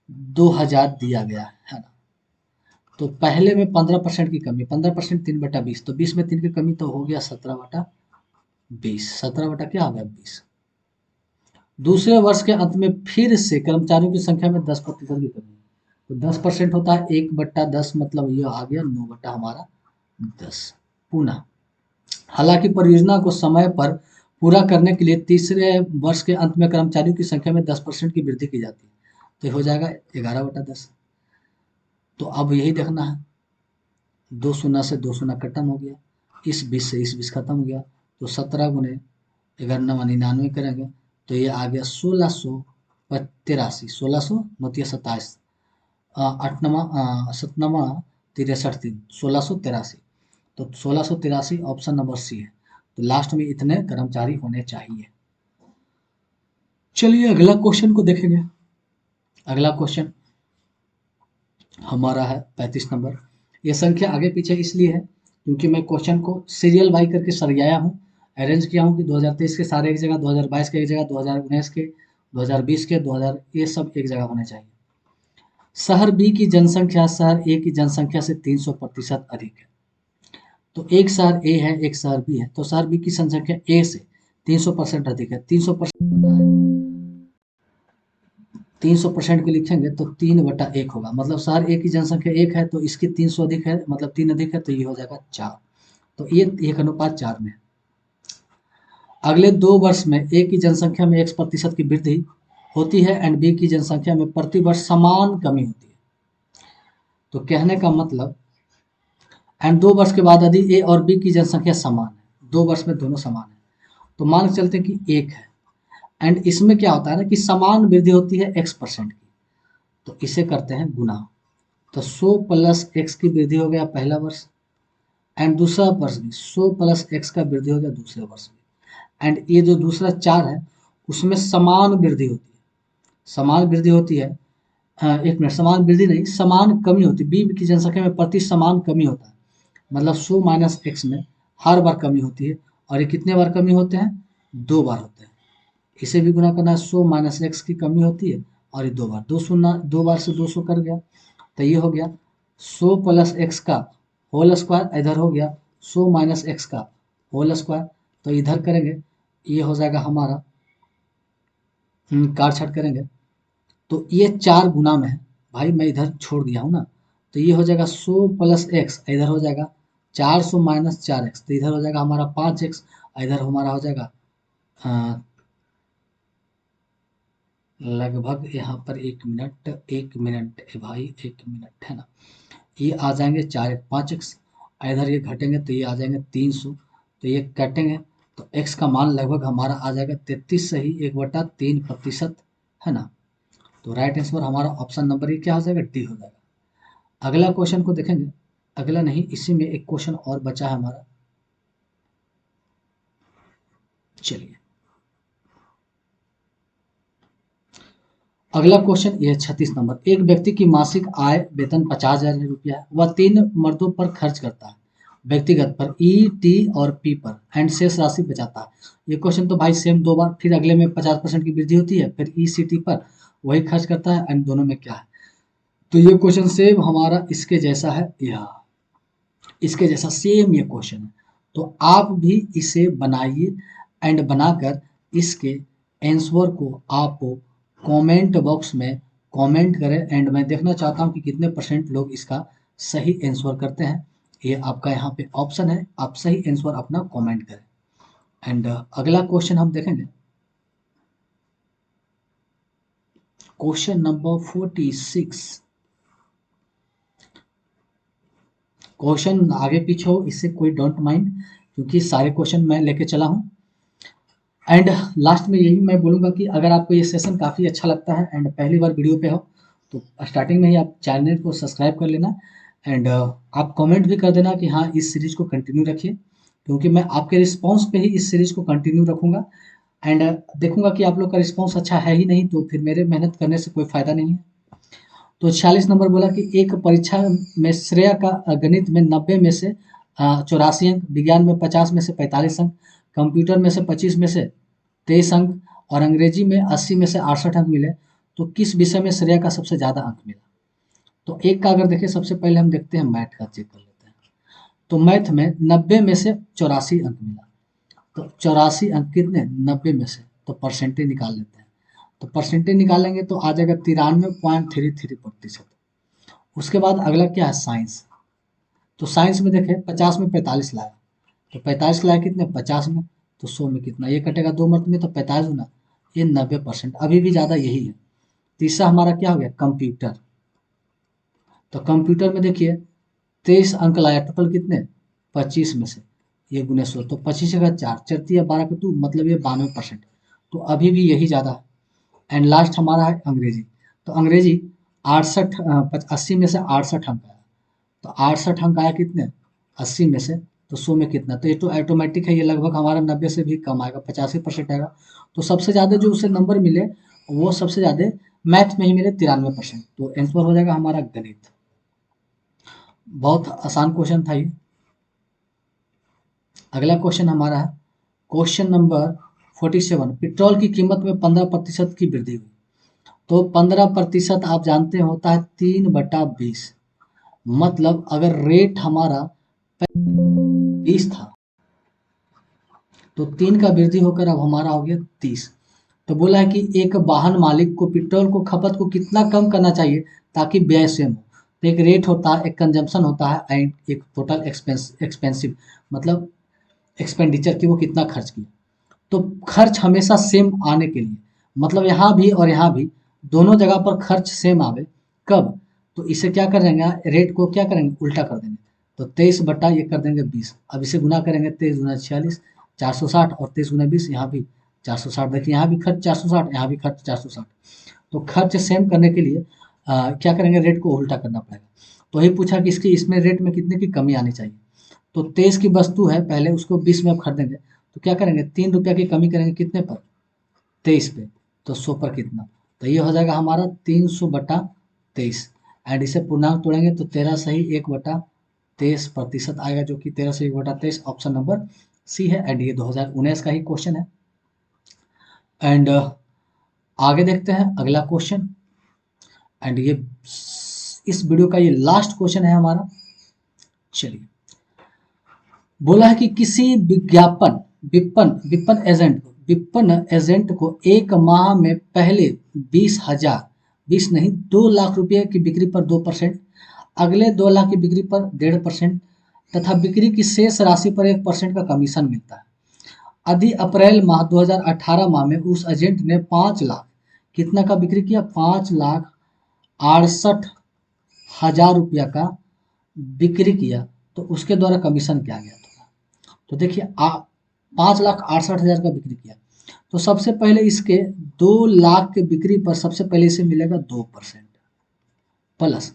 2000 दिया गया है ना। तो पहले में 15% की कमी, 15% 3/20, तो 20 में 3 की कमी तो हो गया 17/20, 17 क्या हो गया 20। दूसरे वर्ष के अंत में फिर से कर्मचारियों की संख्या में 10% की कमी, तो 10% होता है 1/10, मतलब ये आ गया 9 बट्टा हमारा 10। पुनः हालांकि परियोजना को समय पर पूरा करने के लिए तीसरे वर्ष के अंत में कर्मचारियों की संख्या में 10% की वृद्धि की जाती है, तो ये हो जाएगा 11/10। तो अब यही देखना है, 2 शून्य से 2 शून्य खत्म हो गया, इस 20 से इस 20 खत्म हो गया, तो 17 गुने 11 99 करेंगे तो ये आ गया 1683, 16 8 7 63 3, 1683। तो 1683 ऑप्शन नंबर सी है। तो लास्ट में इतने कर्मचारी होने चाहिए। चलिए अगला क्वेश्चन को देखेंगे। अगला क्वेश्चन हमारा है 35 नंबर। ये संख्या आगे पीछे इसलिए है क्योंकि मैं क्वेश्चन को सीरियल बाई करके सरियाया हूँ, अरेंज किया हूँ कि 2023 के सारे एक जगह, 2022 के एक जगह, 2019 के, 2020 के, 2000 ये सब एक जगह होने चाहिए। शहर बी की जनसंख्या शहर ए की जनसंख्या से 300% अधिक है। तो एक शहर ए है, एक शहर बी है, तो शहर बी की जनसंख्या ए से 300% अधिक है। 300% के लिखेंगे तो 3/1 होगा, मतलब शहर ए की जनसंख्या 1 है तो इसकी 300 अधिक है, मतलब 3 अधिक है, तो ये हो जाएगा 4। तो ये 1:4 में है। अगले 2 वर्ष में ए की जनसंख्या में 1% की वृद्धि होती है एंड बी की जनसंख्या में प्रति वर्ष समान कमी होती है। तो कहने का मतलब एंड 2 वर्ष के बाद यदि ए और बी की जनसंख्या समान है, 2 वर्ष में दोनों समान है, तो मान के चलते कि 1 है एंड इसमें क्या होता है ना कि समान वृद्धि होती है x% की, तो इसे करते हैं गुना। तो 100 प्लस x की वृद्धि हो गया पहला वर्ष एंड दूसरा वर्ष भी 100 प्लस x का वृद्धि हो गया दूसरे वर्ष में, एंड ये जो दूसरा 4 है उसमें समान वृद्धि होती है, समान वृद्धि होती है। एक मिनट, समान वृद्धि नहीं, समान कमी होती है। बी की जनसंख्या में प्रति समान कमी होता है, मतलब 100 माइनस एक्स में हर बार कमी होती है, और ये कितने बार कमी होते हैं, 2 बार होते हैं। इसे भी गुना करना है, 100 माइनस एक्स की कमी होती है और ये 2 बार, 2 बार से 200 कर गया, तो ये हो गया 100 प्लस एक्स का होल स्क्वायर, इधर हो गया 100 माइनस एक्स का होल स्क्वायर, तो इधर करेंगे ये हो जाएगा हमारा काट छाट करेंगे तो ये 4 गुना में है भाई, मैं इधर छोड़ दिया हूँ ना, तो ये हो जाएगा 100 प्लस एक्स, इधर हो जाएगा 400 माइनस 4x, तो इधर हो जाएगा हमारा 5x, इधर हमारा हो जाएगा लगभग यहाँ पर 1 मिनट है भाई, 1 मिनट है ना, ये आ जाएंगे 4 5x, इधर ये घटेंगे तो ये आ जाएंगे 300, तो ये कटेंगे तो x का मान लगभग हमारा आ जाएगा 33 सही 1/3% है ना। तो राइट आंसर हमारा ऑप्शन नंबर ये क्या हो जाएगा, डी हो जाएगा। अगला क्वेश्चन को देखेंगे, अगला नहीं इसी में एक क्वेश्चन और बचा है हमारा। चलिए अगला क्वेश्चन ये 36 नंबर। एक व्यक्ति की मासिक आय वेतन 50,000 रुपया है, वह 3 मर्दों पर खर्च करता है, व्यक्तिगत पर ई टी और पी पर, एंड शेष राशि बचाता है। ये क्वेश्चन तो भाई सेम 2 बार, फिर अगले में 50% की वृद्धि होती है, फिर ई सी टी पर वही खर्च करता है, एंड दोनों में क्या है। तो ये क्वेश्चन सेम हमारा इसके जैसा है, या इसके जैसा सेम ये क्वेश्चन है। तो आप भी इसे बनाइए एंड बनाकर इसके आंसर को आप कमेंट बॉक्स में कमेंट करें, एंड मैं देखना चाहता हूं कि कितने % लोग इसका सही आंसर करते हैं। ये आपका यहाँ पे ऑप्शन है, आप सही आंसर अपना कमेंट करें। एंड अगला क्वेश्चन हम देखेंगे, क्वेश्चन नंबर 46। क्वेश्चन आगे पीछे हो इससे कोई डोंट माइंड, क्योंकि सारे क्वेश्चन मैं लेके चला हूँ। एंड लास्ट में यही मैं बोलूँगा कि अगर आपको ये सेशन काफ़ी अच्छा लगता है एंड पहली बार वीडियो पे हो तो स्टार्टिंग में ही आप चैनल को सब्सक्राइब कर लेना। एंड आप कमेंट भी कर देना कि हाँ इस सीरीज को कंटिन्यू रखिए, क्योंकि मैं आपके रिस्पांस पे ही इस सीरीज को कंटिन्यू रखूँगा। एंड देखूँगा कि आप लोग का रिस्पांस अच्छा है ही नहीं तो फिर मेरे मेहनत करने से कोई फ़ायदा नहीं है। तो 46 नंबर बोला कि एक परीक्षा में श्रेया का गणित में 90 में से 84 अंक, विज्ञान में 50 में से 45 अंक, कंप्यूटर में से 25 में से 23 अंक और अंग्रेजी में 80 में से 68 अंक मिले, तो किस विषय में श्रेया का सबसे ज़्यादा अंक मिला? तो एक का अगर देखें, सबसे पहले हम देखते हैं मैथ का, चेक कर लेते हैं। तो मैथ में 90 में से 84 अंक मिला, तो 84 अंक कितने 90 में से, तो परसेंटेज निकाल लेते हैं। तो परसेंटेज निकालेंगे तो आ जाएगा 93.33%। उसके बाद अगला क्या है, साइंस। तो साइंस में देखें 50 में 45 लाया, तो 45 लाया कितने 50 में, तो 100 में कितना, ये कटेगा 2 मर्त में, तो 45 गुना ये 90%, अभी भी ज़्यादा यही है। तीसरा हमारा क्या हो गया, कंप्यूटर। तो कंप्यूटर में देखिए 23 अंक लाया, टोटल कितने 25 में से, ये गुने 100, तो 25 का 4 चरती है 12 का 2, मतलब ये 92%, तो अभी भी यही ज़्यादा है। एंड लास्ट हमारा है अंग्रेजी। तो अंग्रेजी 80 में से 68 अंक आया, तो 68 अंक आया कितने 80 में से, तो 100 में कितना, तो ये तो ऑटोमेटिक है, ये लगभग हमारा 90 से भी कम आएगा, 85% आएगा। तो सबसे ज़्यादा जो उसे नंबर मिले वो सबसे ज़्यादा मैथ में ही मिले 93%, तो आंसर हो जाएगा हमारा गणित। बहुत आसान क्वेश्चन था ये। अगला क्वेश्चन हमारा है क्वेश्चन नंबर 47। पेट्रोल की कीमत में 15% की वृद्धि हुई, तो 15% आप जानते हैं होता है 3/20, मतलब अगर रेट हमारा 20 था तो 3 का वृद्धि होकर अब हमारा हो गया 30। तो बोला है कि एक वाहन मालिक को पेट्रोल को खपत को कितना कम करना चाहिए ताकि व्यय सेम हो। तो एक रेट होता है, एक कंजम्पशन होता है एंड एक टोटल एक्सपेंसिव, मतलब एक्सपेंडिचर की वो कितना खर्च किया। तो खर्च हमेशा सेम आने के लिए, मतलब यहाँ भी और यहाँ भी दोनों जगह पर खर्च सेम आवे, कब, तो इसे क्या करेंगे, रेट को क्या करेंगे उल्टा कर देंगे। तो 23 बटा ये कर देंगे 20, अब इसे गुना करेंगे 23 गुना 46 460, और 23 गुना 20 यहाँ भी 460, देखिए यहाँ भी खर्च 460, यहाँ भी खर्च 460। तो खर्च सेम करने के लिए क्या करेंगे, रेट को उल्टा करना पड़ेगा। तो यही पूछा कि इसकी इसमें रेट में कितने की कमी आनी चाहिए। तो 23 की वस्तु है, पहले उसको 20 में अब खरीदेंगे, तो क्या करेंगे 3 रुपया की कमी करेंगे कितने पर 23 पे, तो 100 पर कितना, तो ये हो जाएगा हमारा 300/23। एंड इसे पूर्णांक तोड़ेंगे तो 13 सही 1/23% आएगा, जो कि 13 सही 1/23, ऑप्शन नंबर सी है। एंड ये 2019 का ही क्वेश्चन है। एंड आगे देखते हैं अगला क्वेश्चन। एंड ये इस वीडियो का ये लास्ट क्वेश्चन है हमारा। चलिए, बोला है कि किसी विज्ञापन विपणन एजेंट को एक माह में पहले 20,000, 20 नहीं 2 लाख रुपए की बिक्री पर 2%, अगले 2 लाख की बिक्री पर 1.5% तथा बिक्री की शेष राशि पर 1% का कमीशन मिलता है। यदि अप्रैल माह 2018 माह में उस एजेंट ने 5 लाख कितना का बिक्री किया, 5,68,000 रुपया का बिक्री किया, तो उसके द्वारा कमीशन क्या गया था। तो देखिए 5,68,000 का बिक्री किया, तो सबसे पहले इसके 2 लाख के बिक्री पर सबसे पहले इसे मिलेगा 2% प्लस,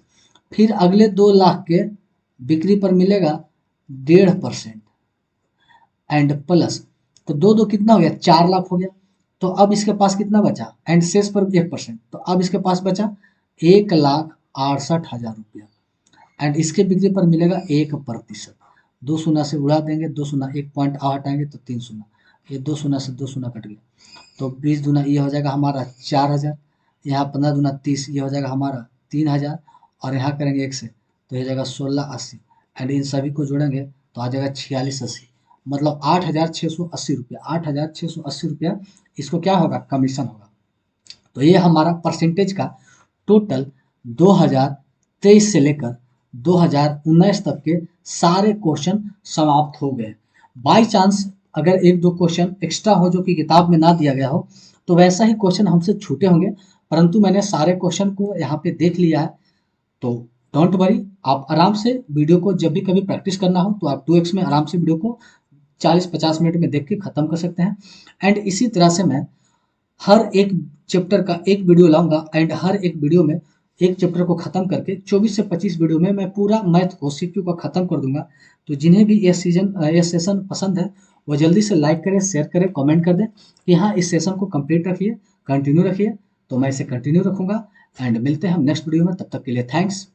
फिर अगले 2 लाख के बिक्री पर मिलेगा 1.5% एंड प्लस, तो दो दो कितना हो गया 4 लाख हो गया। तो अब इसके पास कितना बचा, एंड शेष पर 1%, तो अब इसके पास बचा 1,68,000 रुपया एंड इसके बिक्री पर मिलेगा 1%। 2 शून्य से उड़ा देंगे, 2 शून्य 1.8 आएंगे तो 3 शून्य, ये 2 शून्य से 2 शून्य कट गया, तो 20 दूना ये हो जाएगा हमारा 4,000, यहाँ 15 दूना 30, ये हो जाएगा हमारा 3,000, और यहाँ करेंगे 1 से तो ये हो जाएगा 1680 एंड इन सभी को जोड़ेंगे तो आ जाएगा 4680, मतलब 8,680 रुपया, 8,680 रुपया इसको क्या होगा कमीशन होगा। तो ये हमारा परसेंटेज का टोटल 2023 से लेकर 2019 तक के सारे क्वेश्चन समाप्त हो गए। बाई चांस अगर एक दो क्वेश्चन एक्स्ट्रा हो जो कि किताब में ना दिया गया हो, तो वैसा ही क्वेश्चन हमसे छूटे होंगे, परंतु मैंने सारे क्वेश्चन को यहाँ पे देख लिया है। तो डोंट वरी, आप आराम से वीडियो को जब भी कभी प्रैक्टिस करना हो तो आप 2x में आराम से वीडियो को 40-50 मिनट में देख के ख़त्म कर सकते हैं। एंड इसी तरह से मैं हर एक चैप्टर का एक वीडियो लाऊंगा एंड हर एक वीडियो में एक चैप्टर को ख़त्म करके 24 से 25 वीडियो में मैं पूरा मैथ को सीक्यू का ख़त्म कर दूंगा। तो जिन्हें भी ये सेशन पसंद है वो जल्दी से लाइक करें, शेयर करें, कमेंट कर दें कि हाँ इस सेशन को कंप्लीट रखिए, कंटिन्यू रखिए। तो मैं इसे कंटिन्यू रखूंगा एंड मिलते हैं हम नेक्स्ट वीडियो में। तब तक के लिए थैंक्स।